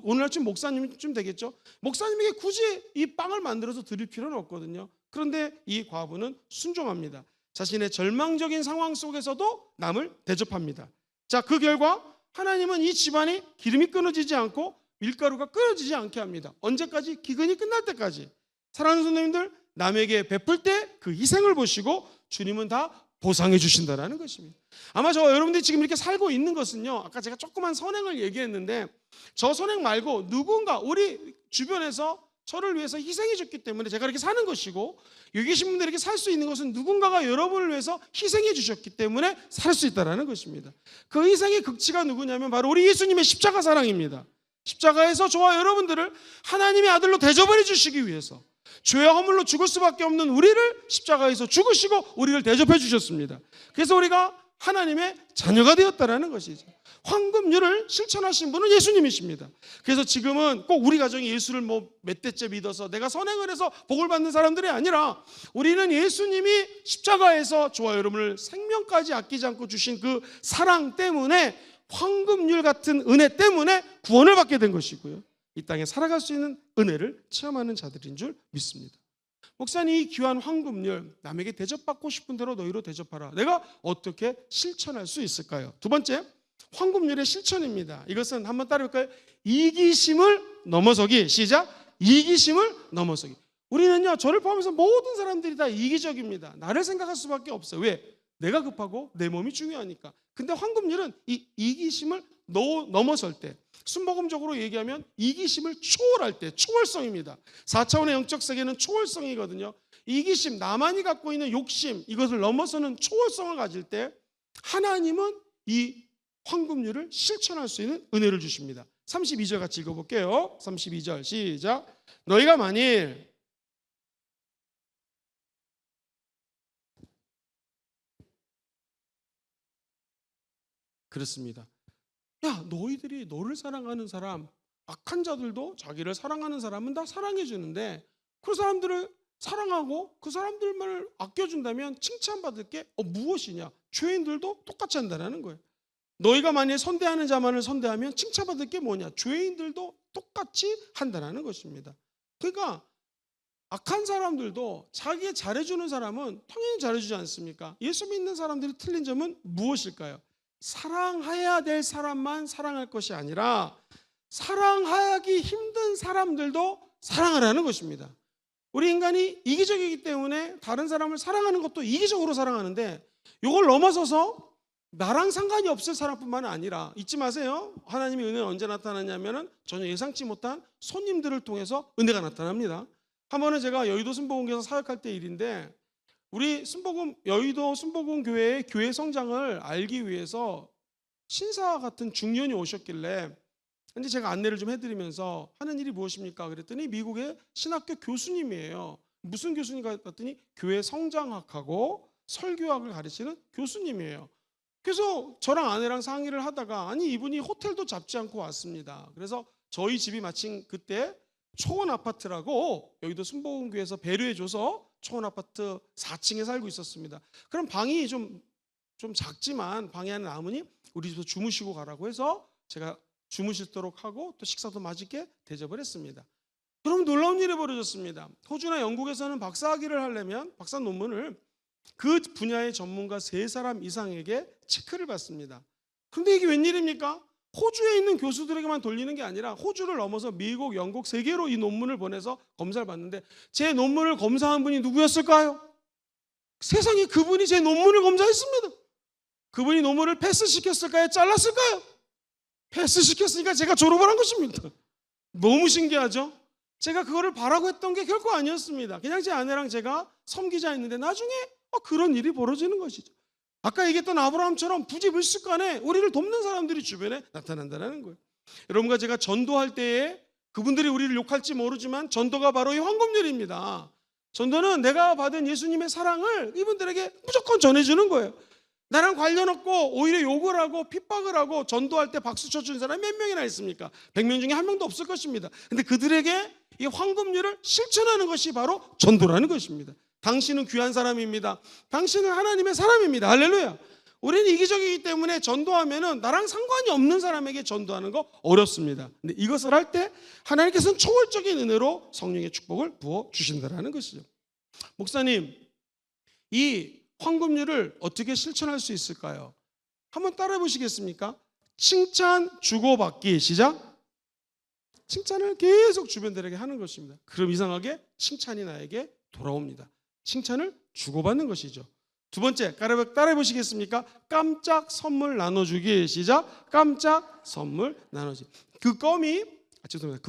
오늘날쯤 목사님쯤 되겠죠. 목사님에게 굳이 이 빵을 만들어서 드릴 필요는 없거든요. 그런데 이 과부는 순종합니다. 자신의 절망적인 상황 속에서도 남을 대접합니다. 자, 그 결과 하나님은 이 집안이 기름이 끊어지지 않고 밀가루가 끊어지지 않게 합니다. 언제까지? 기근이 끝날 때까지. 사랑하는 선생님들, 남에게 베풀 때 그 희생을 보시고 주님은 다 보상해 주신다는 것입니다. 아마 여러분들이 지금 이렇게 살고 있는 것은요, 아까 제가 조그만 선행을 얘기했는데 저 선행 말고 누군가 우리 주변에서 저를 위해서 희생해 줬기 때문에 제가 이렇게 사는 것이고, 여기 계신 분들이 이렇게 살 수 있는 것은 누군가가 여러분을 위해서 희생해 주셨기 때문에 살 수 있다는 것입니다. 그 희생의 극치가 누구냐면 바로 우리 예수님의 십자가 사랑입니다. 십자가에서 저와 여러분들을 하나님의 아들로 대접해 주시기 위해서 죄와 허물로 죽을 수밖에 없는 우리를 십자가에서 죽으시고 우리를 대접해 주셨습니다. 그래서 우리가 하나님의 자녀가 되었다는 것이죠. 황금률을 실천하신 분은 예수님이십니다. 그래서 지금은 꼭 우리 가정이 예수를 몇 대째 믿어서 내가 선행을 해서 복을 받는 사람들이 아니라 우리는 예수님이 십자가에서 저와 여러분을 생명까지 아끼지 않고 주신 그 사랑 때문에, 황금률 같은 은혜 때문에 구원을 받게 된 것이고요, 이 땅에 살아갈 수 있는 은혜를 체험하는 자들인 줄 믿습니다. 목사님, 이 귀한 황금률, 남에게 대접받고 싶은 대로 너희로 대접하라, 내가 어떻게 실천할 수 있을까요? 두 번째, 황금률의 실천입니다. 이것은 한번 따라볼까요? 이기심을 넘어서기. 시작. 이기심을 넘어서기. 우리는요, 저를 포함해서 모든 사람들이 다 이기적입니다. 나를 생각할 수밖에 없어요. 왜? 내가 급하고 내 몸이 중요하니까. 근데 황금률은 이 이기심을 넘어설 때, 순복음적으로 얘기하면 이기심을 초월할 때, 초월성입니다. 4차원의 영적 세계는 초월성이거든요. 이기심, 나만이 갖고 있는 욕심, 이것을 넘어서는 초월성을 가질 때 하나님은 이 황금률을 실천할 수 있는 은혜를 주십니다. 32절 같이 읽어볼게요. 32절 시작. 너희가 만일 그렇습니다. 야, 너희들이 너를 사랑하는 사람, 악한 자들도 자기를 사랑하는 사람은 다 사랑해 주는데 그 사람들을 사랑하고 그 사람들만을 아껴준다면 칭찬받을 게 무엇이냐? 죄인들도 똑같이 한다는 거예요. 너희가 만약에 선대하는 자만을 선대하면 칭찬받을 게 뭐냐? 죄인들도 똑같이 한다는 것입니다. 그러니까 악한 사람들도 자기에 잘해주는 사람은 당연히 잘해주지 않습니까? 예수 믿는 사람들이 틀린 점은 무엇일까요? 사랑해야 될 사람만 사랑할 것이 아니라 사랑하기 힘든 사람들도 사랑하라는 것입니다. 우리 인간이 이기적이기 때문에 다른 사람을 사랑하는 것도 이기적으로 사랑하는데 이걸 넘어서서 나랑 상관이 없을 사람뿐만 아니라 잊지 마세요. 하나님의 은혜는 언제 나타나냐면 전혀 예상치 못한 손님들을 통해서 은혜가 나타납니다. 한 번은 제가 여의도 순복음교회에서 사역할 때 일인데 우리 여의도 순복음 교회의 교회 성장을 알기 위해서 신사 같은 중년이 오셨길래 근데 제가 안내를 좀 해드리면서 하는 일이 무엇입니까? 그랬더니 미국의 신학교 교수님이에요. 무슨 교수님인가 했더니 교회 성장학하고 설교학을 가르치는 교수님이에요. 그래서 저랑 아내랑 상의를 하다가 아니 이분이 호텔도 잡지 않고 왔습니다. 그래서 저희 집이 마침 그때 초원 아파트라고 여의도 순복음교회에서 배려해줘서 초원 아파트 4층에 살고 있었습니다. 그럼 방이 좀 작지만 방에 하나 남으니 우리 집에서 주무시고 가라고 해서 제가 주무시도록 하고 또 식사도 맛있게 대접을 했습니다. 그럼 놀라운 일이 벌어졌습니다. 호주나 영국에서는 박사학위를 하려면 박사 논문을 그 분야의 전문가 3사람 이상에게 체크를 받습니다. 그런데 이게 웬일입니까? 호주에 있는 교수들에게만 돌리는 게 아니라 호주를 넘어서 미국, 영국, 세계로 이 논문을 보내서 검사를 받는데 제 논문을 검사한 분이 누구였을까요? 세상에 그분이 제 논문을 검사했습니다. 그분이 논문을 패스시켰을까요? 잘랐을까요? 패스시켰으니까 제가 졸업을 한 것입니다. 너무 신기하죠? 제가 그거를 바라고 했던 게 결코 아니었습니다. 그냥 제 아내랑 제가 섬기자 했는데 나중에 그런 일이 벌어지는 것이죠. 아까 얘기했던 아브라함처럼 부지불식간에 우리를 돕는 사람들이 주변에 나타난다는 거예요. 여러분과 제가 전도할 때에 그분들이 우리를 욕할지 모르지만 전도가 바로 이 황금률입니다. 전도는 내가 받은 예수님의 사랑을 이분들에게 무조건 전해주는 거예요. 나랑 관련 없고 오히려 욕을 하고 핍박을 하고 전도할 때 박수 쳐주는 사람이 몇 명이나 있습니까? 100명 중에 1명도 없을 것입니다. 근데 그들에게 이 황금률을 실천하는 것이 바로 전도라는 것입니다. 당신은 귀한 사람입니다. 당신은 하나님의 사람입니다. 할렐루야. 우리는 이기적이기 때문에 전도하면은 나랑 상관이 없는 사람에게 전도하는 거 어렵습니다. 근데 이것을 할 때 하나님께서는 초월적인 은혜로 성령의 축복을 부어 주신다라는 것이죠. 목사님, 이 황금률을 어떻게 실천할 수 있을까요? 한번 따라해 보시겠습니까? 칭찬 주고받기. 시작. 칭찬을 계속 주변들에게 하는 것입니다. 그럼 이상하게 칭찬이 나에게 돌아옵니다. 칭찬을 주고받는 것이죠. 두 번째, 따라해 보시겠습니까? 깜짝 선물 나눠주기. 시작. 깜짝 선물 나눠주기. 죄송합니다.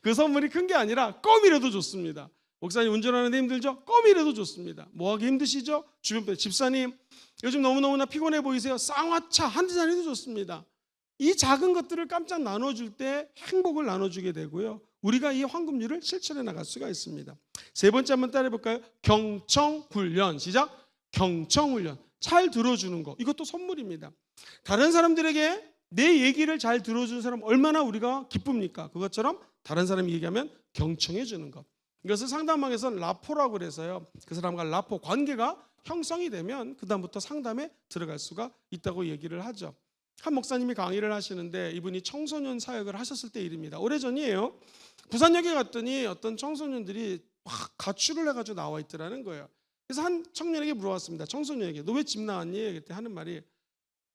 그 선물이 큰 게 아니라 껌이라도 좋습니다. 목사님 운전하는데 힘들죠? 껌이라도 좋습니다. 뭐하기 힘드시죠? 주변 분 집사님 요즘 너무너무나 피곤해 보이세요? 쌍화차 한 잔이도 좋습니다. 이 작은 것들을 깜짝 나눠줄 때 행복을 나눠주게 되고요. 우리가 이 황금률을 실천해 나갈 수가 있습니다. 세 번째 한번 따라해 볼까요? 경청훈련. 시작. 경청훈련. 잘 들어주는 거. 이것도 선물입니다. 다른 사람들에게 내 얘기를 잘 들어주는 사람 얼마나 우리가 기쁩니까? 그것처럼 다른 사람이 얘기하면 경청해 주는 것. 이것을 상담학에서는 라포라고 그래서요. 그 사람과 라포 관계가 형성이 되면 그 다음부터 상담에 들어갈 수가 있다고 얘기를 하죠. 한 목사님이 강의를 하시는데 이분이 청소년 사역을 하셨을 때 일입니다. 오래전이에요. 부산역에 갔더니 어떤 청소년들이 막 가출을 해가지고 나와 있더라는 거예요. 그래서 한 청년에게 물어봤습니다. 청소년에게 너 왜 집 나왔니? 그때 하는 말이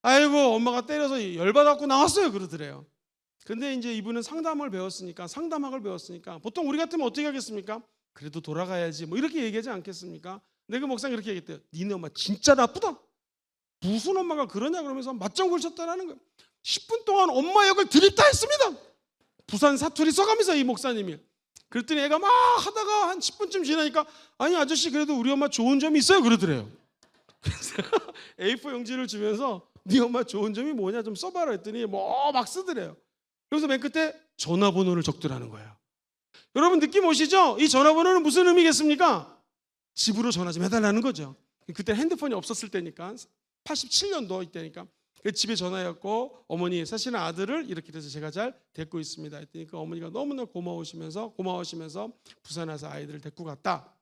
아이고 엄마가 때려서 열받아갖고 나왔어요 그러더래요. 근데 이제 이분은 상담학을 배웠으니까 보통 우리 같으면 어떻게 하겠습니까? 그래도 돌아가야지 뭐 이렇게 얘기하지 않겠습니까? 근데 그 목사님 그렇게 얘기했대요. 니네 엄마 진짜 나쁘다. 무슨 엄마가 그러냐 그러면서 맞장구를 쳤다라는 거예요. 10분 동안 엄마 역을 드립다 했습니다. 부산 사투리 써가면서 이 목사님이. 그랬더니 애가 막 하다가 한 10분쯤 지나니까 아니 아저씨 그래도 우리 엄마 좋은 점이 있어요 그러더래요. 그래서 A4 용지를 주면서 네 엄마 좋은 점이 뭐냐 좀 써봐라 했더니 뭐 막 쓰더래요. 그래서 맨 끝에 전화번호를 적더라는 거예요. 여러분 느낌 오시죠? 이 전화번호는 무슨 의미겠습니까? 집으로 전화 좀 해달라는 거죠. 그때 핸드폰이 없었을 때니까 87년도 이때니까 집에 전화했고 어머니 사실은 아들을 이렇게 해서 제가 잘 데리고 있습니다 했더니 그 어머니가 너무나 고마우시면서 부산에 와서 아이들을 데리고 갔다,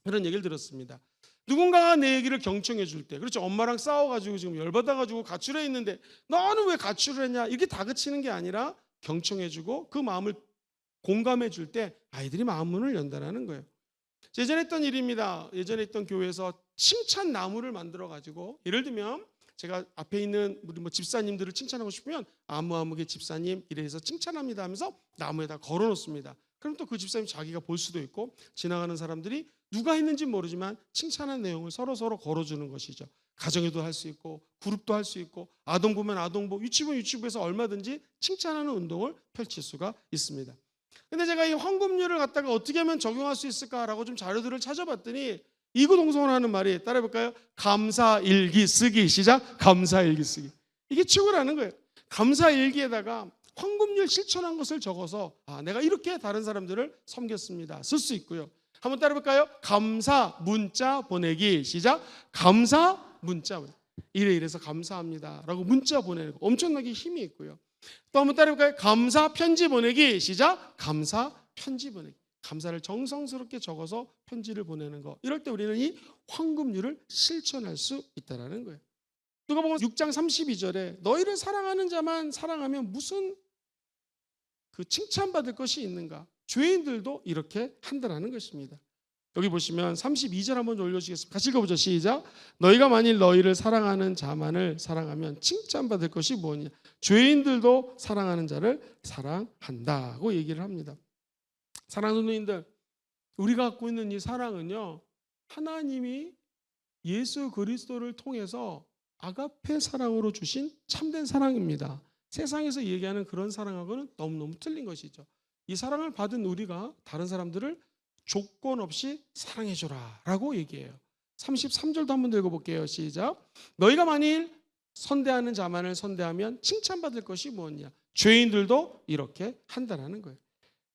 그런 얘기를 들었습니다. 누군가가 내 얘기를 경청해 줄 때, 그렇죠, 엄마랑 싸워가지고 지금 열받아가지고 가출해 있는데 너는 왜 가출을 했냐 이렇게 다그치는 게 아니라 경청해 주고 그 마음을 공감해 줄 때 아이들이 마음 문을 연다라는 거예요. 예전에 했던 일입니다. 예전에 있던 교회에서 칭찬 나무를 만들어 가지고, 예를 들면 제가 앞에 있는 우리 집사님들을 칭찬하고 싶으면 아무개 집사님 이래서 칭찬합니다 하면서 나무에다 걸어 놓습니다. 그럼 또 그 집사님 자기가 볼 수도 있고 지나가는 사람들이 누가 했는지 모르지만 칭찬한 내용을 서로 걸어주는 것이죠. 가정에도 할 수 있고 그룹도 할 수 있고 아동부면 아동부, 유치부면 유치부에서 얼마든지 칭찬하는 운동을 펼칠 수가 있습니다. 근데 제가 이 황금률을 갖다가 어떻게 하면 적용할 수 있을까라고 좀 자료들을 찾아봤더니 이구동성으로 하는 말이, 따라해볼까요? 감사일기 쓰기. 시작. 감사일기 쓰기. 이게 최고라는 거예요. 감사일기에다가 황금률 실천한 것을 적어서 내가 이렇게 다른 사람들을 섬겼습니다 쓸 수 있고요. 한번 따라해볼까요? 감사 문자 보내기. 시작. 감사 문자 보내기. 이래서 감사합니다 라고 문자 보내는 거 엄청나게 힘이 있고요. 또 한번 따라해볼까요? 감사 편지 보내기. 시작. 감사 편지 보내기. 감사를 정성스럽게 적어서 편지를 보내는 거. 이럴 때 우리는 이 황금률을 실천할 수 있다는 거예요. 누가복음 6장 32절에 너희를 사랑하는 자만 사랑하면 무슨 그 칭찬받을 것이 있는가? 죄인들도 이렇게 한다는 것입니다. 여기 보시면 32절 한번 올려주시겠습니다. 같이 읽어보죠. 시작. 너희가 만일 너희를 사랑하는 자만을 사랑하면 칭찬받을 것이 뭐냐? 죄인들도 사랑하는 자를 사랑한다고 얘기를 합니다. 사랑하는 누님들, 우리가 갖고 있는 이 사랑은요, 하나님이 예수 그리스도를 통해서 아가페 사랑으로 주신 참된 사랑입니다. 세상에서 얘기하는 그런 사랑하고는 너무너무 틀린 것이죠. 이 사랑을 받은 우리가 다른 사람들을 조건 없이 사랑해줘라 라고 얘기해요. 33절도 한번 읽어볼게요. 시작. 너희가 만일 선대하는 자만을 선대하면 칭찬받을 것이 뭐냐? 죄인들도 이렇게 한다는 거예요.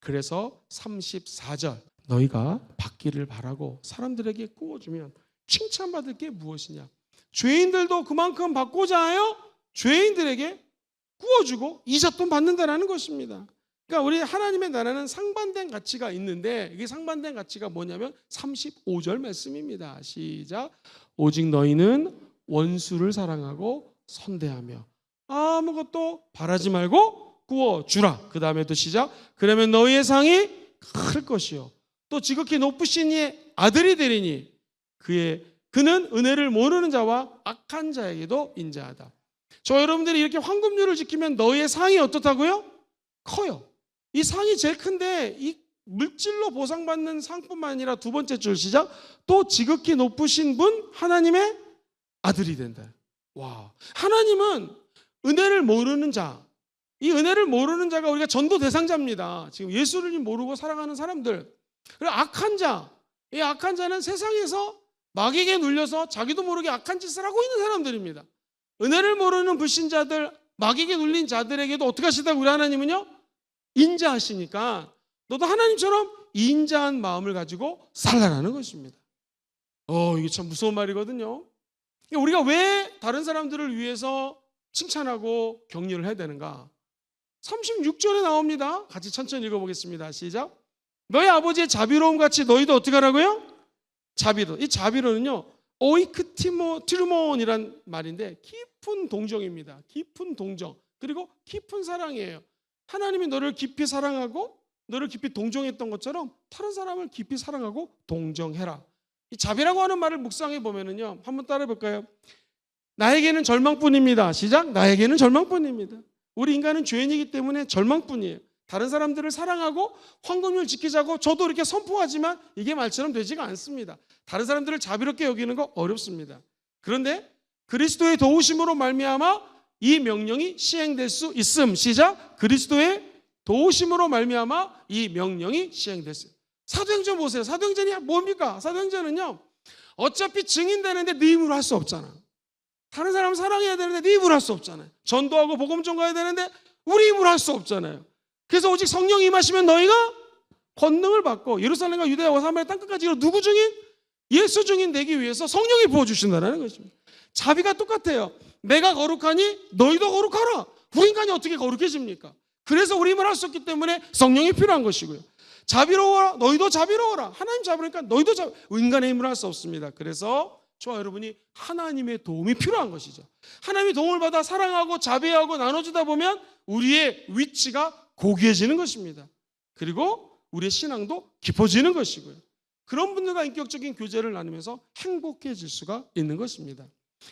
그래서 34절, 너희가 받기를 바라고 사람들에게 구워주면 칭찬받을 게 무엇이냐? 죄인들도 그만큼 받고자 하여 죄인들에게 구워주고 이잣돈 받는다는 것입니다. 그러니까 우리 하나님의 나라는 상반된 가치가 있는데, 이게 상반된 가치가 뭐냐면 35절 말씀입니다. 시작. 오직 너희는 원수를 사랑하고 선대하며 아무것도 바라지 말고 구워주라. 그 다음에 또 시작. 그러면 너희의 상이 클 것이요 또 지극히 높으신 이의 아들이 되리니 그는 은혜를 모르는 자와 악한 자에게도 인자하다. 저 여러분들이 이렇게 황금률을 지키면 너희의 상이 어떻다고요? 커요. 이 상이 제일 큰데 이 물질로 보상받는 상뿐만 아니라 두 번째 줄 시작. 또 지극히 높으신 분 하나님의 아들이 된다. 와, 하나님은 은혜를 모르는 자, 이 은혜를 모르는 자가 우리가 전도 대상자입니다. 지금 예수를 모르고 살아가는 사람들. 그리고 악한 자, 이 악한 자는 세상에서 마귀에게 눌려서 자기도 모르게 악한 짓을 하고 있는 사람들입니다. 은혜를 모르는 불신자들, 마귀에게 눌린 자들에게도 어떻게 하시다고 우리 하나님은요? 인자하시니까 너도 하나님처럼 인자한 마음을 가지고 살라라는 것입니다. 이게 참 무서운 말이거든요. 우리가 왜 다른 사람들을 위해서 칭찬하고 격려를 해야 되는가? 36절에 나옵니다. 같이 천천히 읽어보겠습니다. 시작. 너희 아버지의 자비로움 같이 너희도 어떻게 하라고요? 자비로. 이 자비로는요, 오이크티르몬이란 말인데 깊은 동정입니다. 깊은 동정. 그리고 깊은 사랑이에요. 하나님이 너를 깊이 사랑하고 너를 깊이 동정했던 것처럼 다른 사람을 깊이 사랑하고 동정해라. 이 자비라고 하는 말을 묵상해 보면은요, 한번 따라해 볼까요? 나에게는 절망뿐입니다. 시작. 나에게는 절망뿐입니다. 우리 인간은 죄인이기 때문에 절망뿐이에요. 다른 사람들을 사랑하고 황금률 지키자고 저도 이렇게 선포하지만 이게 말처럼 되지가 않습니다. 다른 사람들을 자비롭게 여기는 거 어렵습니다. 그런데 그리스도의 도우심으로 말미암아 이 명령이 시행될 수 있음. 시작. 그리스도의 도우심으로 말미암아 이 명령이 시행됐어요. 사도행전 보세요. 사도행전이 뭡니까? 사도행전은요, 어차피 증인되는데 네 힘으로 할 수 없잖아. 다른 사람 사랑해야 되는데 네 힘으로 할 수 없잖아요. 전도하고 복음 전가해야 되는데 우리 힘으로 할 수 없잖아요. 그래서 오직 성령이 임하시면 너희가 권능을 받고 예루살렘과 유대와 사마리아 땅끝까지 누구 증인? 예수 증인 되기 위해서 성령이 부어주신다는 것입니다. 자비가 똑같아요. 내가 거룩하니 너희도 거룩하라. 우리 인간이 어떻게 거룩해집니까? 그래서 우리 힘을 할 수 없기 때문에 성령이 필요한 것이고요. 자비로워라. 너희도 자비로워라. 하나님 자비로우니까 너희도 인간의 힘을 할 수 없습니다. 그래서 저와 여러분이 하나님의 도움이 필요한 것이죠. 하나님의 도움을 받아 사랑하고 자비하고 나눠주다 보면 우리의 위치가 고귀해지는 것입니다. 그리고 우리의 신앙도 깊어지는 것이고요. 그런 분들과 인격적인 교제를 나누면서 행복해질 수가 있는 것입니다.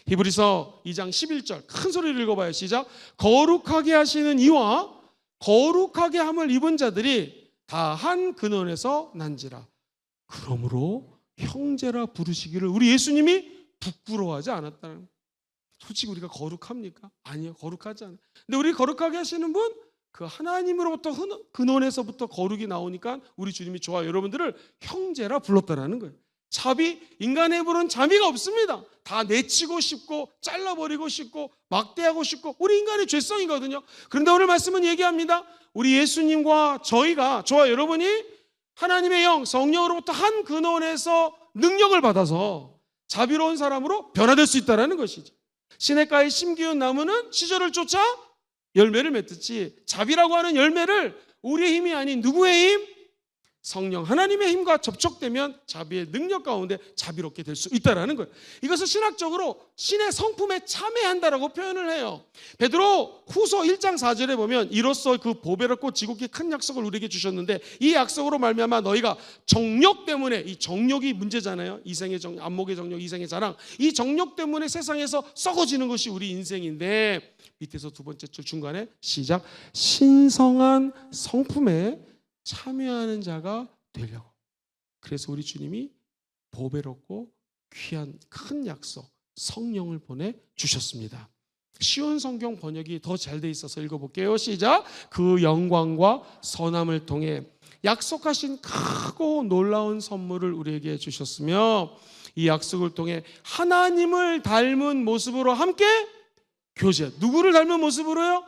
히브리서 2장 11절 큰 소리를 읽어봐요. 시작. 거룩하게 하시는 이와 거룩하게 함을 입은 자들이 다 한 근원에서 난지라. 그러므로 형제라 부르시기를 우리 예수님이 부끄러워하지 않았다는 거예요. 솔직히 우리가 거룩합니까? 아니요, 거룩하지 않아요. 근데 우리 거룩하게 하시는 분, 그 하나님으로부터 근원에서부터 거룩이 나오니까 우리 주님이 저와 여러분들을 형제라 불렀다라는 거예요. 자비, 인간의 입으로는 자비가 없습니다. 다 내치고 싶고 잘라버리고 싶고 막대하고 싶고 우리 인간의 죄성이거든요. 그런데 오늘 말씀은 얘기합니다. 우리 예수님과 저와 여러분이 하나님의 영, 성령으로부터 한 근원에서 능력을 받아서 자비로운 사람으로 변화될 수 있다는 것이죠. 시냇가에 심기운 나무는 시절을 쫓아 열매를 맺듯이 자비라고 하는 열매를 우리의 힘이 아닌 누구의 힘? 성령 하나님의 힘과 접촉되면 자비의 능력 가운데 자비롭게 될 수 있다는 거예요. 이것을 신학적으로 신의 성품에 참여한다라고 표현을 해요. 베드로 후서 1장 4절에 보면 이로써 그 보배롭고 지극히 큰 약속을 우리에게 주셨는데 이 약속으로 말미암아 너희가 정욕 때문에, 이 정욕이 문제잖아요. 이생의 정욕, 안목의 정욕, 이생의 자랑, 이 정욕 때문에 세상에서 썩어지는 것이 우리 인생인데, 밑에서 두 번째 줄 중간에 시작. 신성한 성품에 참여하는 자가 되려고. 그래서 우리 주님이 보배롭고 귀한 큰 약속 성령을 보내주셨습니다. 쉬운 성경 번역이 더 잘 돼 있어서 읽어볼게요. 시작. 그 영광과 선함을 통해 약속하신 크고 놀라운 선물을 우리에게 주셨으며 이 약속을 통해 하나님을 닮은 모습으로 함께 교제. 누구를 닮은 모습으로요?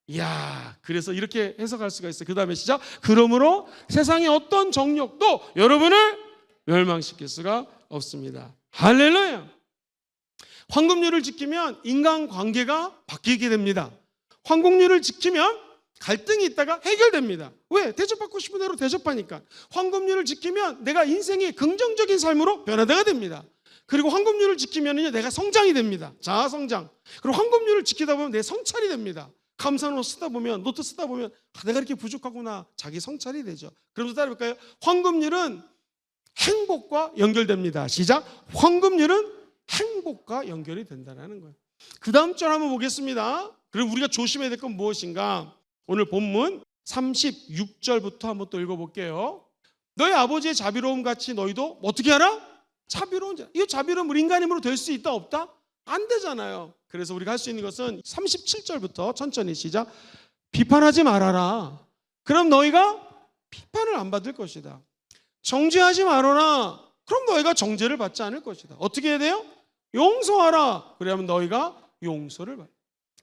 이야, 그래서 이렇게 해석할 수가 있어요. 그 다음에 시작. 그러므로 세상의 어떤 정욕도 여러분을 멸망시킬 수가 없습니다. 할렐루야. 황금률을 지키면 인간관계가 바뀌게 됩니다. 황금률을 지키면 갈등이 있다가 해결됩니다. 왜? 대접받고 싶은 대로 대접하니까. 황금률을 지키면 내가 인생이 긍정적인 삶으로 변화되가 됩니다. 그리고 황금률을 지키면 내가 성장이 됩니다. 자아 성장. 그리고 황금률을 지키다 보면 내 성찰이 됩니다. 감사노트 쓰다 보면 내가 이렇게 부족하구나, 자기 성찰이 되죠. 그러면서 따라해볼까요? 황금률은 행복과 연결됩니다. 시작. 황금률은 행복과 연결이 된다는 거예요. 그 다음 절 한번 보겠습니다. 그리고 우리가 조심해야 될 건 무엇인가? 오늘 본문 36절부터 한번 또 읽어볼게요. 너희 아버지의 자비로움 같이 너희도 어떻게 하라? 자비로운 자. 이 자비로움 우리 인간 힘으로 될 수 있다 없다? 안 되잖아요. 그래서 우리가 할 수 있는 것은 37절부터 천천히 시작. 비판하지 말아라. 그럼 너희가 비판을 안 받을 것이다. 정죄하지 말아라. 그럼 너희가 정죄를 받지 않을 것이다. 어떻게 해야 돼요? 용서하라. 그러면 너희가 용서를 받아.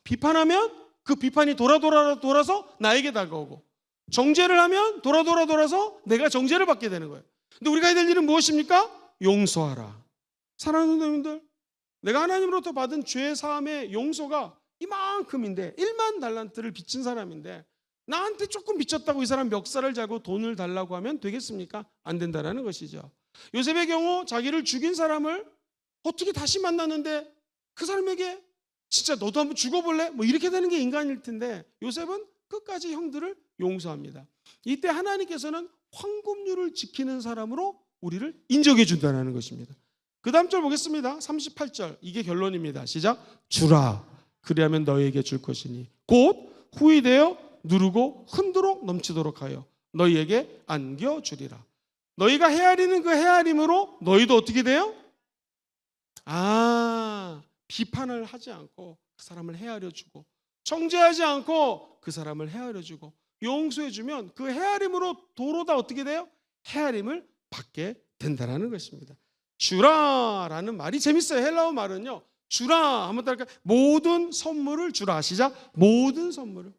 비판하면 그 비판이 돌아서 나에게 다가오고, 정죄를 하면 돌아서 내가 정죄를 받게 되는 거예요. 근데 우리가 해야 될 일은 무엇입니까? 용서하라. 사랑하는 성도님들, 내가 하나님으로부터 받은 죄 사함의 용서가 이만큼인데 1만 달란트를 빚진 사람인데 나한테 조금 빚졌다고 이 사람 멱살을 잡고 돈을 달라고 하면 되겠습니까? 안 된다는 것이죠. 요셉의 경우 자기를 죽인 사람을 어떻게 다시 만났는데 그 사람에게 진짜 너도 한번 죽어볼래? 뭐 이렇게 되는 게 인간일 텐데 요셉은 끝까지 형들을 용서합니다. 이때 하나님께서는 황금률을 지키는 사람으로 우리를 인정해 준다는 것입니다. 그 다음 절 보겠습니다. 38절. 이게 결론입니다. 시작. 주라. 그리하면 너희에게 줄 것이니 곧 후이되어 누르고 흔들어 넘치도록 하여 너희에게 안겨주리라. 너희가 헤아리는 그 헤아림으로 너희도 어떻게 돼요? 비판을 하지 않고 그 사람을 헤아려주고, 정죄하지 않고 그 사람을 헤아려주고 용서해주면 그 헤아림으로 도로다 어떻게 돼요? 헤아림을 받게 된다는 것입니다. 주라라는 말이 재밌어요. 헬라어 말은요, 주라 한번 따라할까요? 모든 선물을 주라. 시작. 모든 선물을.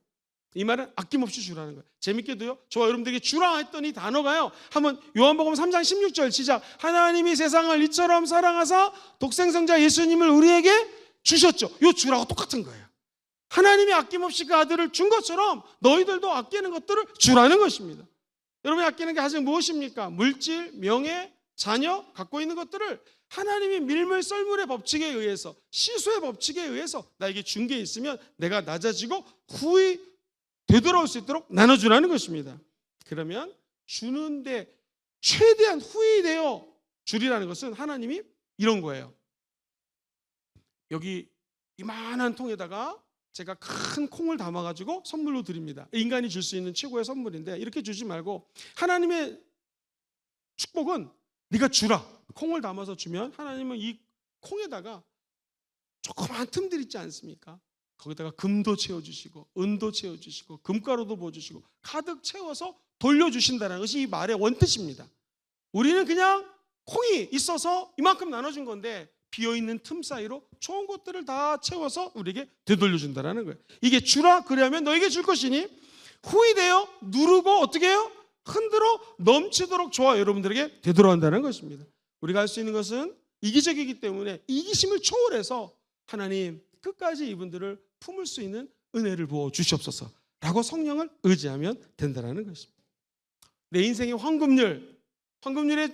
이 말은 아낌없이 주라는 거예요. 재밌게도요, 저와 여러분들에게 주라 했더니 단어가요, 한번 요한복음 3장 16절 시작. 하나님이 세상을 이처럼 사랑하사 독생성자 예수님을 우리에게 주셨죠. 요 주라고 똑같은 거예요. 하나님이 아낌없이 그 아들을 준 것처럼 너희들도 아끼는 것들을 주라는 것입니다. 여러분이 아끼는 게 가장 무엇입니까? 물질, 명예, 자녀, 갖고 있는 것들을 하나님이 밀물썰물의 법칙에 의해서, 시수의 법칙에 의해서 나에게 준 게 있으면 내가 낮아지고 후히 되돌아올 수 있도록 나눠주라는 것입니다. 그러면 주는데 최대한 후히 되어 주리라는 것은 하나님이 이런 거예요. 여기 이만한 통에다가 제가 큰 콩을 담아가지고 선물로 드립니다. 인간이 줄 수 있는 최고의 선물인데 이렇게 주지 말고 하나님의 축복은 네가 주라. 콩을 담아서 주면 하나님은 이 콩에다가 조그만 틈들 있지 않습니까? 거기다가 금도 채워주시고 은도 채워주시고 금가루도 부어주시고 가득 채워서 돌려주신다는 것이 이 말의 원뜻입니다. 우리는 그냥 콩이 있어서 이만큼 나눠준 건데 비어있는 틈 사이로 좋은 것들을 다 채워서 우리에게 되돌려준다는 거예요. 이게 주라 그리하면 너에게 줄 것이니 후히 되어 누르고 어떻게 해요? 흔들어 넘치도록 저와 여러분들에게 되돌아온다는 것입니다. 우리가 할 수 있는 것은 이기적이기 때문에 이기심을 초월해서 하나님 끝까지 이분들을 품을 수 있는 은혜를 부어 주시옵소서 라고 성령을 의지하면 된다는 것입니다. 내 인생의 황금률의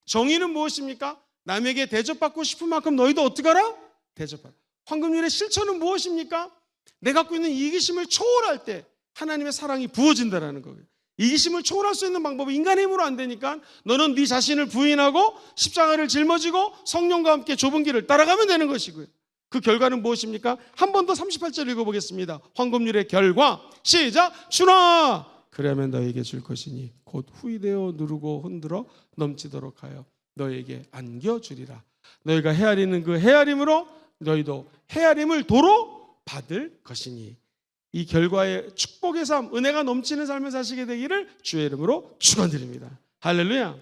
정의는 무엇입니까? 남에게 대접받고 싶은 만큼 너희도 어떻게 하라? 대접하라. 황금률의 실천은 무엇입니까? 내가 갖고 있는 이기심을 초월할 때 하나님의 사랑이 부어진다는 거예요. 이기심을 초월할 수 있는 방법은 인간의 힘으로 안 되니까 너는 네 자신을 부인하고 십자가를 짊어지고 성령과 함께 좁은 길을 따라가면 되는 것이고요. 그 결과는 무엇입니까? 한 번 더 38절 읽어보겠습니다. 황금률의 결과 시작. 주라 그러면 너에게 줄 것이니 곧 후히되어 누르고 흔들어 넘치도록 하여 너에게 안겨주리라. 너희가 헤아리는 그 헤아림으로 너희도 헤아림을 도로 받을 것이니 이 결과의 축복의 삶, 은혜가 넘치는 삶을 사시게 되기를 주의 이름으로 축원드립니다. 할렐루야.